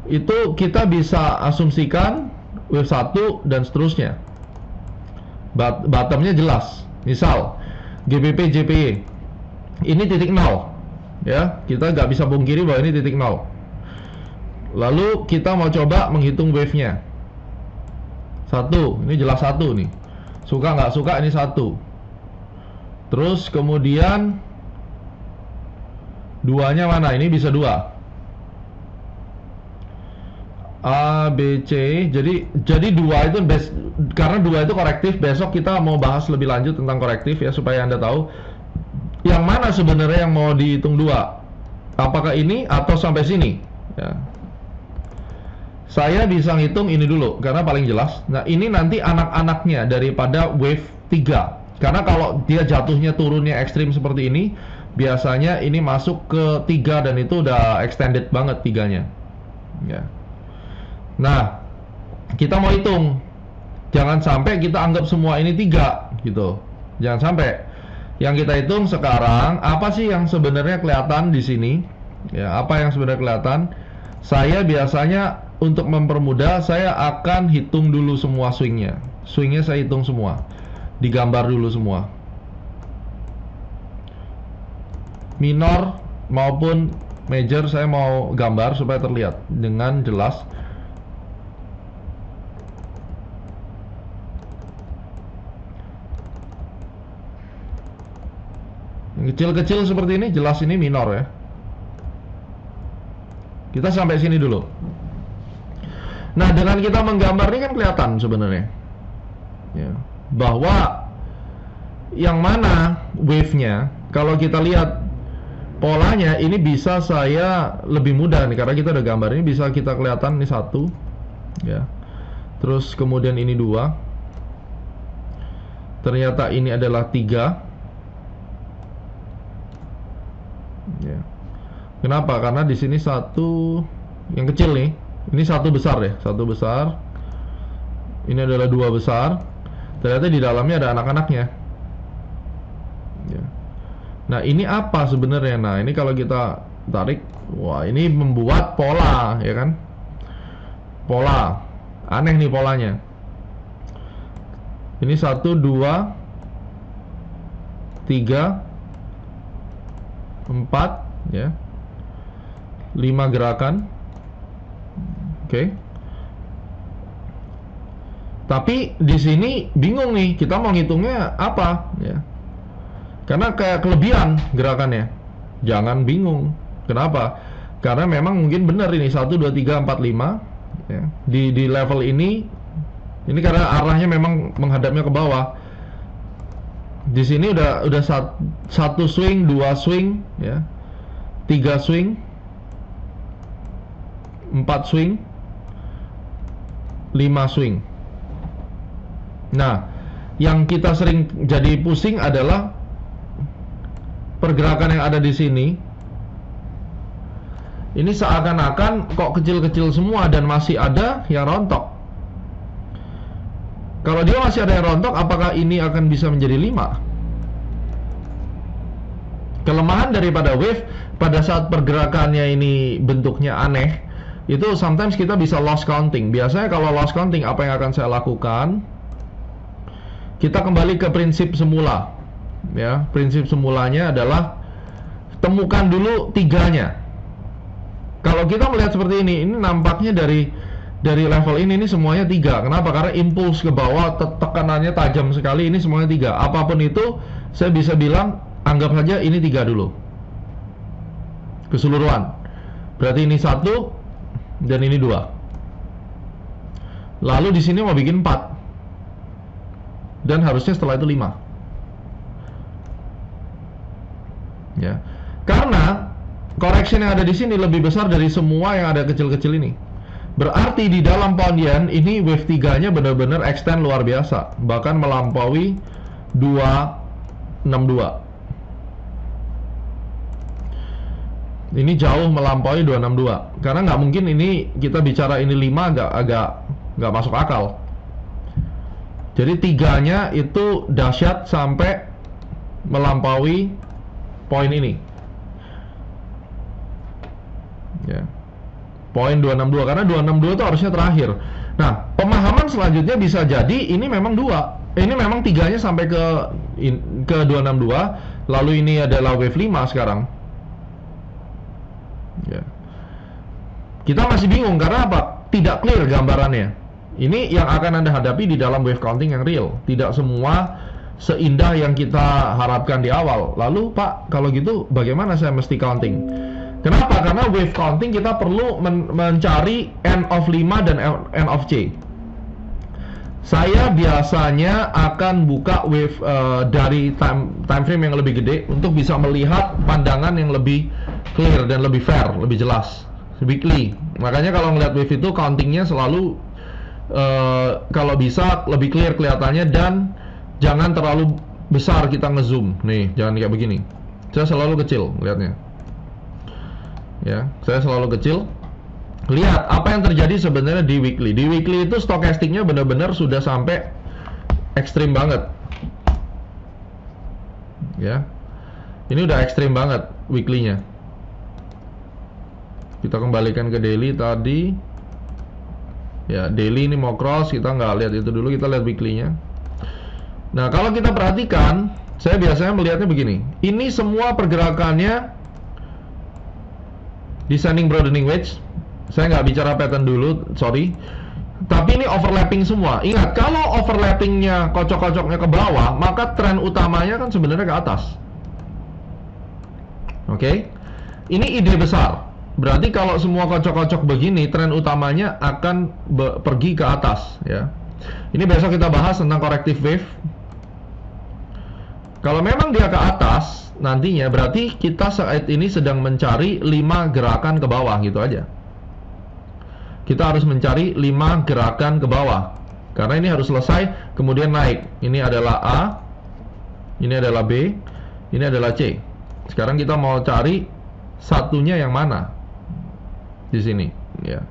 Speaker 3: itu kita bisa asumsikan wave 1 dan seterusnya. Bottomnya jelas. Misal GBP JPY ini titik 0 ya, kita nggak bisa pungkiri bahwa ini titik 0. Lalu kita mau coba menghitung wave-nya. 1, ini jelas 1 nih. Suka nggak suka ini 1. Terus kemudian 2-nya mana? Ini bisa 2. A, B, C. Jadi 2 itu karena 2 itu korektif. Besok kita mau bahas lebih lanjut tentang korektif ya, supaya Anda tahu yang mana sebenarnya yang mau dihitung 2. Apakah ini atau sampai sini ya. Saya bisa ngitung ini dulu karena paling jelas. Nah ini nanti anak-anaknya daripada wave 3. Karena kalau dia jatuhnya turunnya ekstrim seperti ini, biasanya ini masuk ke 3 dan itu udah extended banget 3-nya ya. Nah kita mau hitung, jangan sampai kita anggap semua ini 3 gitu. Jangan sampai. Yang kita hitung sekarang apa sih yang sebenarnya kelihatan di sini ya, apa yang sebenarnya kelihatan. Saya biasanya untuk mempermudah, saya akan hitung dulu semua swingnya. Swingnya saya hitung semua, digambar dulu semua, minor maupun major. Saya mau gambar supaya terlihat dengan jelas. Yang kecil-kecil seperti ini jelas ini minor ya. Kita sampai sini dulu. Nah dengan kita menggambar ini kan kelihatan sebenarnya ya, bahwa yang mana wave-nya. Kalau kita lihat polanya, ini bisa saya lebih mudah nih, karena kita udah gambar ini, bisa kita kelihatan ini 1 ya, terus kemudian ini 2, ternyata ini adalah 3 ya. Kenapa? Karena di sini 1 yang kecil nih, ini 1 besar ya, 1 besar, ini adalah 2 besar, ternyata di dalamnya ada anak-anaknya ya. Nah ini apa sebenarnya? Nah ini kalau kita tarik, wah ini membuat pola ya kan, pola aneh nih polanya. Ini 1, 2, 3, 4 ya, 5 gerakan. Oke. Tapi di sini bingung nih, kita mau ngitungnya apa ya, karena kayak kelebihan gerakannya. Jangan bingung. Kenapa? Karena memang mungkin benar ini 1, 2, 3, 4, 5 ya. Di level ini karena arahnya memang menghadapnya ke bawah. Di sini udah 1 swing, 2 swing ya, 3 swing, 4 swing, 5 swing. Nah, yang kita sering jadi pusing adalah pergerakan yang ada di sini. Ini seakan-akan kok kecil-kecil semua dan masih ada yang rontok. Kalau dia masih ada yang rontok, apakah ini akan bisa menjadi 5? Kelemahan daripada wave pada saat pergerakannya ini bentuknya aneh, itu sometimes kita bisa lost counting. Biasanya kalau lost counting, apa yang akan saya lakukan? Kita kembali ke prinsip semula. Ya, prinsip semulanya adalah temukan dulu 3-nya. Kalau kita melihat seperti ini nampaknya dari level ini semuanya 3. Kenapa? Karena impuls ke bawah, tekanannya tajam sekali. Ini semuanya 3. Apapun itu, saya bisa bilang anggap saja ini 3 dulu, keseluruhan. Berarti ini 1 dan ini 2. Lalu di sini mau bikin 4. Dan harusnya setelah itu 5. Ya. Karena correction yang ada di sini lebih besar dari semua yang ada kecil-kecil ini. Berarti di dalam Pondian ini wave 3-nya benar-benar extend luar biasa, bahkan melampaui 262. Ini jauh melampaui 262. Karena nggak mungkin ini kita bicara ini 5 agak nggak masuk akal. Jadi 3-nya itu dahsyat sampai melampaui poin ini. Ya. Poin 262, karena 262 itu harusnya terakhir. Nah, pemahaman selanjutnya bisa jadi ini memang 2. Ini memang 3-nya sampai ke 262, lalu ini adalah wave 5 sekarang. Ya. Kita masih bingung karena apa? Tidak clear gambarannya. Ini yang akan Anda hadapi di dalam wave counting yang real. Tidak semua seindah yang kita harapkan di awal. Lalu, Pak, kalau gitu bagaimana saya mesti counting? Kenapa? Karena wave counting kita perlu mencari N of 5 dan N of C. Saya biasanya akan buka wave dari time frame yang lebih gede untuk bisa melihat pandangan yang lebih clear dan lebih fair, lebih jelas. Weekly. Makanya kalau ngeliat wave itu countingnya selalu kalau bisa lebih clear kelihatannya, dan jangan terlalu besar kita ngezoom. Nih, jangan kayak begini. Saya selalu kecil lihatnya. Ya, saya selalu kecil. Lihat apa yang terjadi sebenarnya di weekly. Di weekly itu stokastiknya benar-benar sudah sampai ekstrim banget. Ya. Ini udah ekstrim banget weekly-nya. Kita kembalikan ke daily tadi. Ya, daily ini mau cross, kita nggak lihat itu dulu, kita lihat weekly-nya. Nah, kalau kita perhatikan, saya biasanya melihatnya begini. Ini semua pergerakannya descending broadening wedge. Saya nggak bicara pattern dulu, sorry. Tapi ini overlapping semua. Ingat, kalau overlappingnya kocok-kocoknya ke bawah, maka tren utamanya kan sebenarnya ke atas. Oke? Ini ide besar. Berarti kalau semua kocok-kocok begini, tren utamanya akan pergi ke atas, ya. Ini besok kita bahas tentang corrective wave. Kalau memang dia ke atas, nantinya berarti kita saat ini sedang mencari 5 gerakan ke bawah, gitu aja. Kita harus mencari 5 gerakan ke bawah. Karena ini harus selesai, kemudian naik. Ini adalah A, ini adalah B, ini adalah C. Sekarang kita mau cari satunya yang mana? Di sini, ya.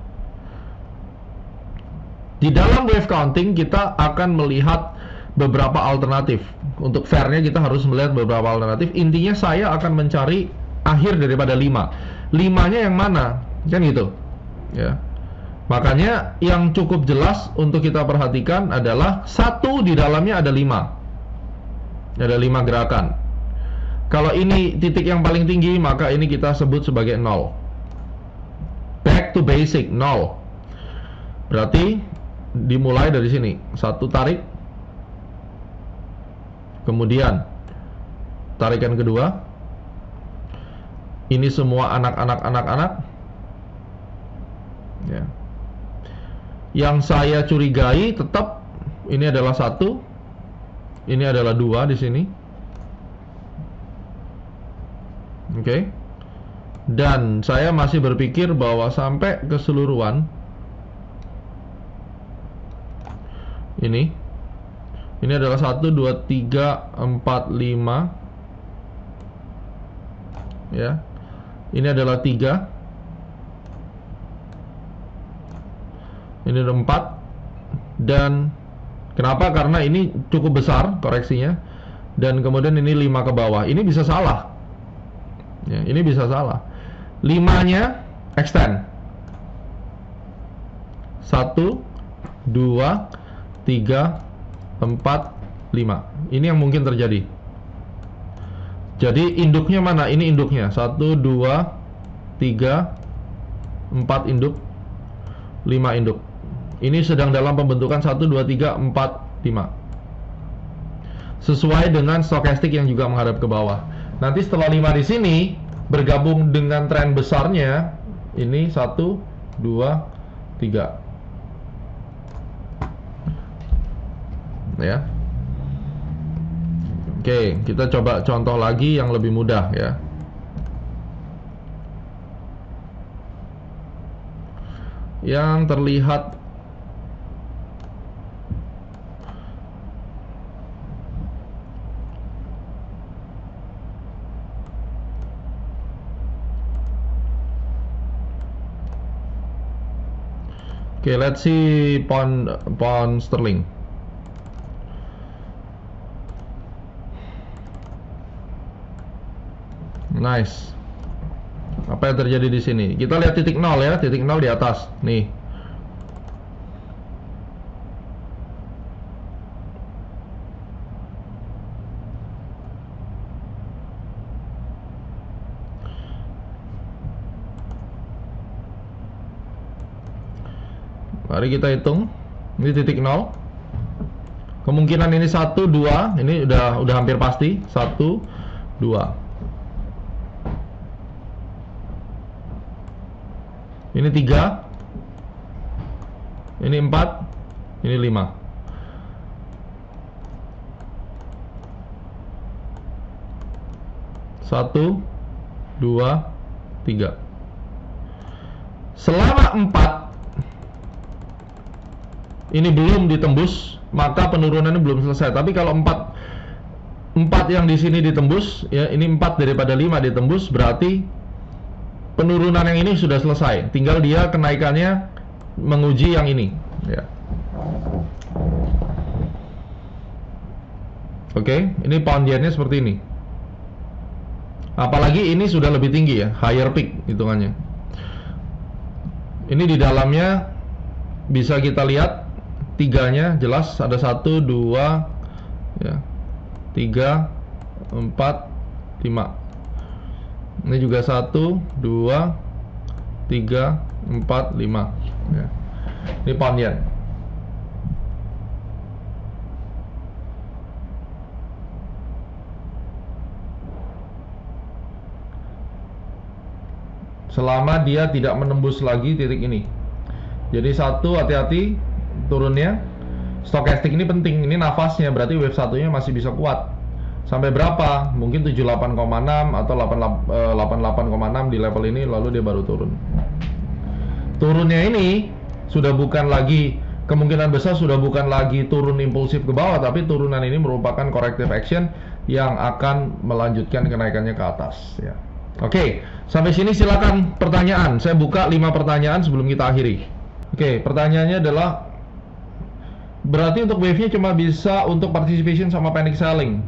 Speaker 3: Di dalam wave counting kita akan melihat beberapa alternatif. Untuk fairnya kita harus melihat beberapa alternatif. Intinya saya akan mencari akhir daripada 5. 5-nya yang mana? Kan gitu. Ya. Makanya yang cukup jelas untuk kita perhatikan adalah 1 di dalamnya ada 5. Ada 5 gerakan. Kalau ini titik yang paling tinggi, maka ini kita sebut sebagai 0. Back to basic, 0. Berarti dimulai dari sini. 1 tarik. Kemudian tarikan kedua. Ini semua anak-anak. Ya. Yang saya curigai tetap ini adalah 1, ini adalah 2 di sini. Oke. Dan saya masih berpikir bahwa sampai keseluruhan ini adalah 1, 2, 3, 4, 5. Ya. Ini adalah 3. Ini ada 4. Dan kenapa? Karena ini cukup besar koreksinya. Dan kemudian ini 5 ke bawah. Ini bisa salah. Ya, ini bisa salah. 5-nya extend. 1, 2, 3, 4, 5. Ini yang mungkin terjadi. Jadi induknya mana? Ini induknya 1, 2, 3, 4 induk, 5 induk. Ini sedang dalam pembentukan 1, 2, 3, 4, 5. Sesuai dengan stokastik yang juga menghadap ke bawah. Nanti setelah 5 di sini bergabung dengan tren besarnya, ini 1, 2, 3. Ya. Oke, kita coba contoh lagi yang lebih mudah ya. Yang terlihat Oke, let's see pound sterling. Nice. Apa yang terjadi di sini? Kita lihat titik 0 ya, titik 0 di atas. Nih. Mari kita hitung. Ini titik 0. Kemungkinan ini 1, 2. Ini udah hampir pasti. 1, 2. Ini 3. Ini 4. Ini 5. Satu, 2, 3. Selama 4 ini belum ditembus, maka penurunannya belum selesai. Tapi kalau 4 yang di sini ditembus, ya ini 4 daripada 5 ditembus, berarti penurunan yang ini sudah selesai. Tinggal dia kenaikannya menguji yang ini. Ya. Oke, ini pound yen-nya seperti ini. Apalagi ini sudah lebih tinggi ya, higher peak hitungannya. Ini di dalamnya bisa kita lihat. 3-nya jelas ada 1, 2, ya, 3, 4, 5. Ini juga 1, 2, 3, 4, 5. Ya. Ini pound yen. Selama dia tidak menembus lagi titik ini. Jadi 1, hati-hati turunnya. Stokastik ini penting, ini nafasnya, berarti wave satunya masih bisa kuat. sampai berapa, mungkin 78,6 atau 88,6 di level ini, lalu dia baru turun. Turunnya ini sudah bukan lagi, kemungkinan besar sudah bukan lagi turun impulsif ke bawah, tapi turunan ini merupakan corrective action yang akan melanjutkan kenaikannya ke atas ya. Oke, sampai sini silakan pertanyaan. Saya buka 5 pertanyaan sebelum kita akhiri. Oke, pertanyaannya adalah, berarti untuk wave-nya cuma bisa untuk participation sama panic selling.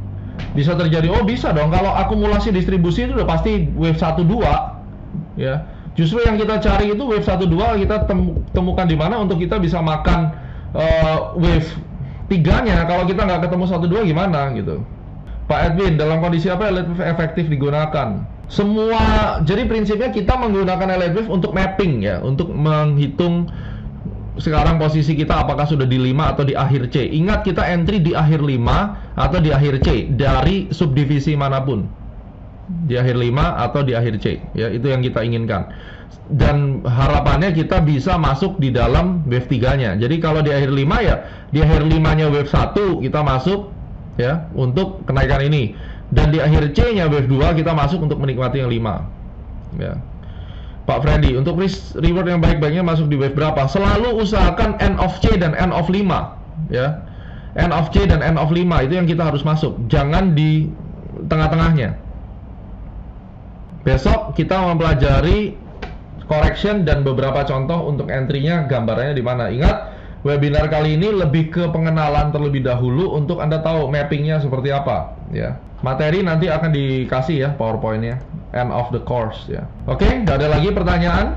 Speaker 3: Bisa terjadi, oh bisa dong, kalau akumulasi distribusi itu udah pasti wave 1-2 ya. Justru yang kita cari itu wave 1-2 kita temukan di mana untuk kita bisa makan wave 3-nya. Kalau kita nggak ketemu 1-2 gimana gitu. Pak Edwin, dalam kondisi apa elliott wave efektif digunakan? Semua, jadi prinsipnya kita menggunakan elliott wave untuk mapping ya, untuk menghitung sekarang posisi kita apakah sudah di 5 atau di akhir C. Ingat, kita entry di akhir 5 atau di akhir C dari subdivisi manapun, di akhir 5 atau di akhir C ya, itu yang kita inginkan. Dan harapannya kita bisa masuk di dalam wave 3-nya. Jadi kalau di akhir 5 ya, di akhir 5-nya wave 1 kita masuk ya untuk kenaikan ini, dan di akhir C-nya wave 2 kita masuk untuk menikmati yang 5 ya. Pak Freddy, untuk risk reward yang baik-baiknya masuk di wave berapa? Selalu usahakan end of C dan end of 5 ya. End of C dan end of 5 itu yang kita harus masuk, jangan di tengah-tengahnya. Besok kita mempelajari correction dan beberapa contoh untuk entry-nya, gambarannya di mana. Ingat, webinar kali ini lebih ke pengenalan terlebih dahulu untuk Anda tahu mappingnya seperti apa ya. Materi nanti akan dikasih ya PowerPoint-nya, end of the course ya. Oke, nggak ada lagi pertanyaan.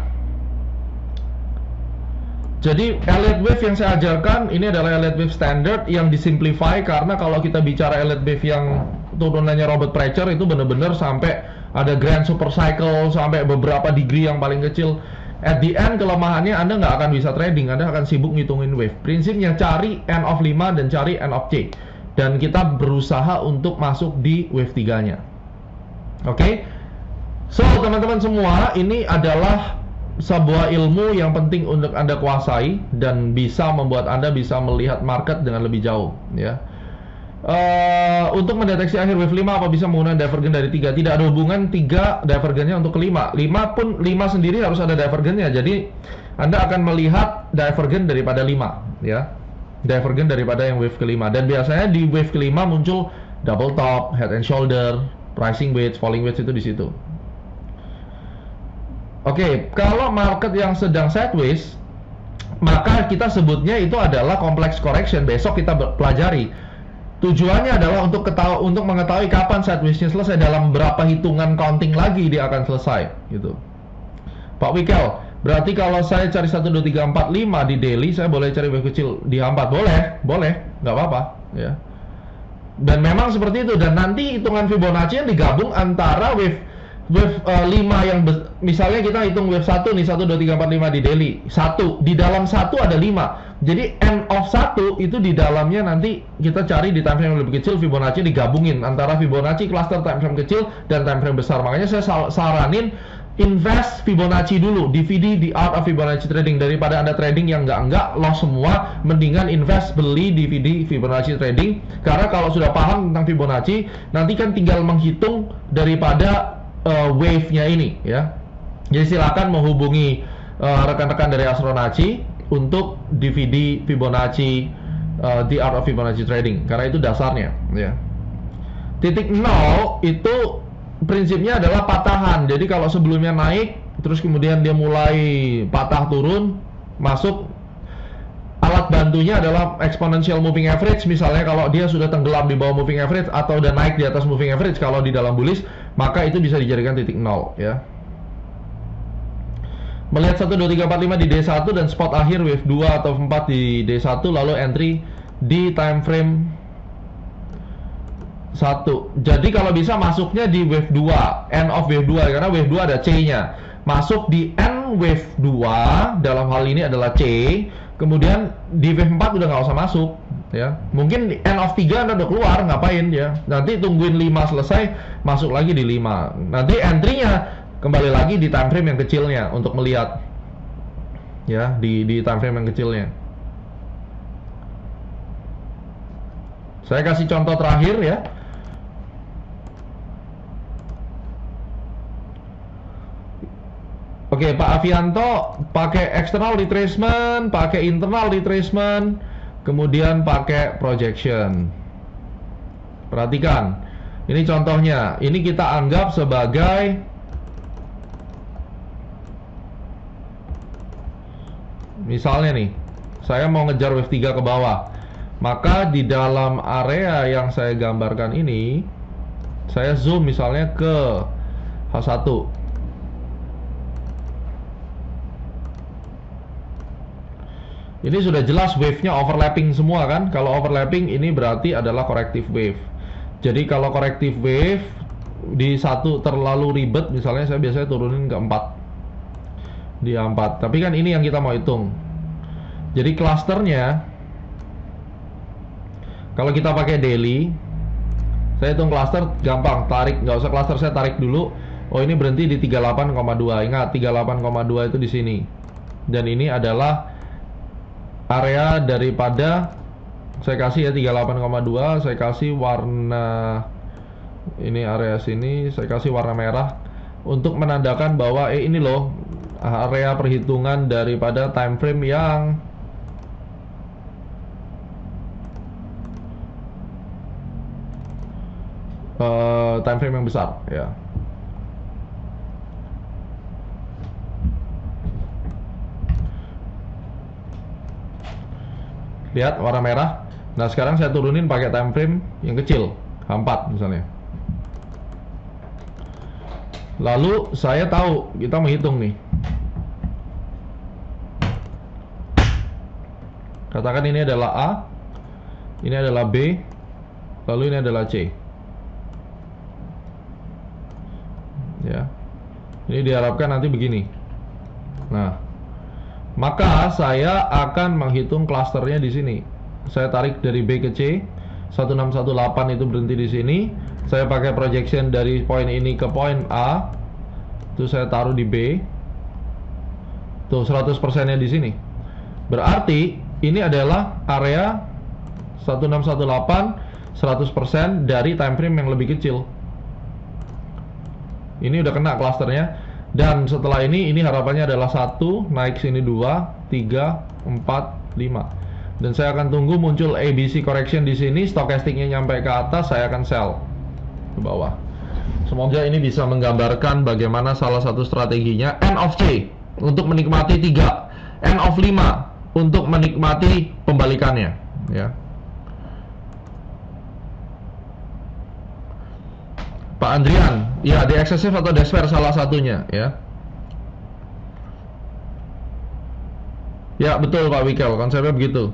Speaker 3: Jadi elliott wave yang saya ajarkan ini adalah elliott wave standard yang disimplify, karena kalau kita bicara elliott wave yang turunannya Robert Preacher itu benar-benar sampai ada grand super cycle sampai beberapa degree yang paling kecil. At the end, kelemahannya Anda nggak akan bisa trading, Anda akan sibuk ngitungin wave. Prinsipnya cari end of 5 dan cari end of C, dan kita berusaha untuk masuk di wave 3-nya. Oke? So, teman-teman semua, ini adalah sebuah ilmu yang penting untuk Anda kuasai dan bisa membuat Anda bisa melihat market dengan lebih jauh ya. Untuk mendeteksi akhir wave 5 apa bisa menggunakan divergen dari 3? Tidak ada hubungan 3 divergennya untuk ke 5. 5 pun 5 sendiri harus ada divergennya. Jadi Anda akan melihat divergen daripada 5 ya. Divergen daripada yang wave ke-5, dan biasanya di wave ke-5 muncul double top, head and shoulder, rising wedge, falling wedge itu di situ. Oke, kalau market yang sedang sideways, maka kita sebutnya itu adalah complex correction. Besok kita pelajari. Tujuannya adalah untuk mengetahui kapan sideways-nya selesai, dalam berapa hitungan counting lagi dia akan selesai gitu. Pak Wikel, berarti kalau saya cari 1, 2, 3, 4, 5 di daily, saya boleh cari wave kecil di H4? Boleh, nggak apa-apa ya. Dan memang seperti itu, dan nanti hitungan Fibonacci yang digabung antara wave 5 yang misalnya kita hitung wave 1 nih, 1, 2, 3, 4, 5 di daily. 1, di dalam 1 ada 5. Jadi end of 1 itu di dalamnya nanti kita cari di time frame yang lebih kecil, Fibonacci digabungin antara Fibonacci cluster time frame kecil dan time frame besar. Makanya saya saranin invest Fibonacci dulu, DVD The Art of Fibonacci Trading. Daripada Anda trading yang enggak loss semua, mendingan invest beli DVD Fibonacci Trading. Karena kalau sudah paham tentang Fibonacci, nanti kan tinggal menghitung daripada wave-nya ini ya. Jadi silakan menghubungi rekan-rekan dari Astronaci untuk DVD Fibonacci The Art of Fibonacci Trading, karena itu dasarnya ya. Titik 0 itu prinsipnya adalah patahan. Jadi kalau sebelumnya naik terus kemudian dia mulai patah turun, masuk. Alat bantunya adalah exponential moving average. Misalnya kalau dia sudah tenggelam di bawah moving average atau udah naik di atas moving average kalau di dalam bullish, maka itu bisa dijadikan titik 0 ya. Melihat 1, 2, 3, 4, 5 di D1 dan spot akhir wave 2 atau 4 di D1, lalu entry di time frame 1. Jadi kalau bisa masuknya di wave 2, end of wave 2, karena wave 2 ada C-nya. Masuk di end wave 2, dalam hal ini adalah C. Kemudian di wave 4 udah nggak usah masuk ya. Mungkin di end of 3 Anda udah keluar, ngapain ya. Nanti tungguin 5 selesai, masuk lagi di 5. Nanti entry-nya kembali lagi di time frame yang kecilnya untuk melihat ya, di time frame yang kecilnya. Saya kasih contoh terakhir ya. Oke, Pak Avianto pakai external retracement, pakai internal retracement, kemudian pakai projection. Perhatikan, ini contohnya. Ini kita anggap sebagai misalnya nih, saya mau ngejar wave 3 ke bawah. Maka di dalam area yang saya gambarkan ini, saya zoom misalnya ke H1. Ini sudah jelas wave-nya overlapping semua kan? Kalau overlapping ini berarti adalah corrective wave. Jadi kalau corrective wave di satu terlalu ribet, misalnya saya biasanya turunin ke 4. Di 4. Tapi kan ini yang kita mau hitung. Jadi klasternya, kalau kita pakai daily, saya hitung klaster gampang, tarik, nggak usah klaster, saya tarik dulu. Oh, ini berhenti di 38,2. Ingat, 38,2 itu di sini. Dan ini adalah area daripada, saya kasih ya 38,2, saya kasih warna, ini area sini, saya kasih warna merah untuk menandakan bahwa ini loh area perhitungan daripada time frame yang time frame yang besar ya. Lihat warna merah. Nah, sekarang saya turunin pakai time frame yang kecil, H4 misalnya. Lalu saya tahu, kita menghitung nih. Katakan ini adalah A, ini adalah B, lalu ini adalah C. Ya. Ini diharapkan nanti begini. Nah, maka saya akan menghitung klasternya di sini. Saya tarik dari B ke C, 1618 itu berhenti di sini. Saya pakai projection dari poin ini ke poin A. Itu saya taruh di B. Tuh 100%-nya di sini. Berarti ini adalah area 1618 100% dari time frame yang lebih kecil. Ini udah kena klasternya. Dan setelah ini harapannya adalah 1, naik sini 2, 3, 4, 5. Dan saya akan tunggu muncul ABC correction di sini, stokastiknya nyampe ke atas, saya akan sell ke bawah. Semoga ini bisa menggambarkan bagaimana salah satu strateginya N of C untuk menikmati 3, N of 5 untuk menikmati pembalikannya, ya. Pak Andrian, ya di excessive atau despair salah satunya, ya. Ya betul Pak Wikel, konsepnya begitu.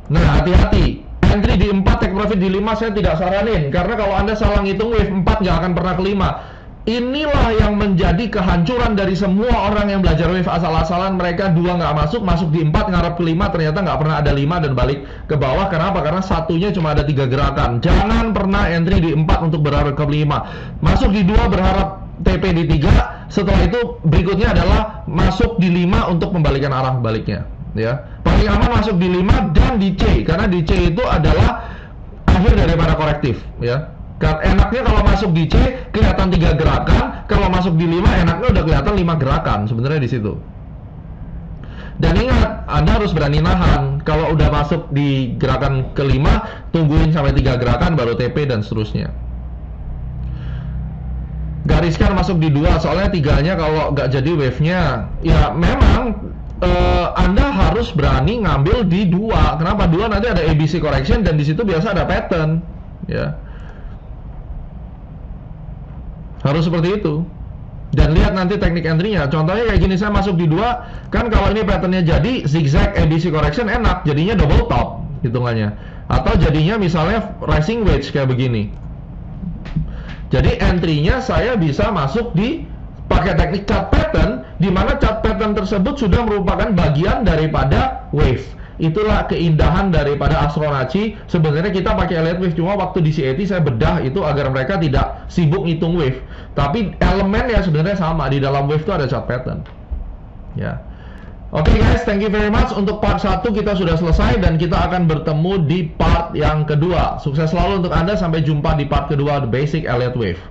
Speaker 3: Nah, hati-hati. Entry di 4, take profit di 5 saya tidak saranin, karena kalau Anda salah ngitung wave 4 nggak akan pernah ke 5. Inilah yang menjadi kehancuran dari semua orang yang belajar wave asal-asalan. Mereka 2 nggak masuk di 4 ngarep ke 5, ternyata nggak pernah ada 5 dan balik ke bawah. Kenapa? Karena satunya cuma ada 3 gerakan. Jangan pernah entry di 4 untuk berharap ke 5. Masuk di 2 berharap TP di 3. Setelah itu berikutnya adalah masuk di 5 untuk membalikan arah baliknya, ya. Paling aman masuk di 5 dan di C, karena di C itu adalah akhir daripada korektif, ya. Enaknya kalau masuk di C kelihatan 3 gerakan, kalau masuk di 5 enaknya udah kelihatan 5 gerakan sebenarnya di situ. Dan ingat, Anda harus berani nahan. Kalau udah masuk di gerakan ke-5, tungguin sampai 3 gerakan baru TP dan seterusnya. Gariskan masuk di 2, soalnya 3-nya kalau nggak jadi wave-nya, ya memang Anda harus berani ngambil di 2. Kenapa? 2 nanti ada ABC correction dan di situ biasa ada pattern, ya. Harus seperti itu. Dan lihat nanti teknik entry-nya. Contohnya kayak gini, saya masuk di 2. Kan kalau ini patternnya jadi zigzag ABC correction enak, jadinya double top hitungannya. Atau jadinya misalnya rising wedge kayak begini. Jadi entry-nya saya bisa masuk di pakai teknik chart pattern, di mana chart pattern tersebut sudah merupakan bagian daripada wave. Itulah keindahan daripada Astronaci. Sebenarnya kita pakai Elliott Wave, cuma waktu di CAT saya bedah itu agar mereka tidak sibuk ngitung wave. Tapi elemennya sebenarnya sama, di dalam wave itu ada chart pattern, ya. Oke guys, thank you very much. Untuk part 1 kita sudah selesai dan kita akan bertemu di part yang kedua. Sukses selalu untuk Anda, sampai jumpa di part kedua The Basic Elliott Wave.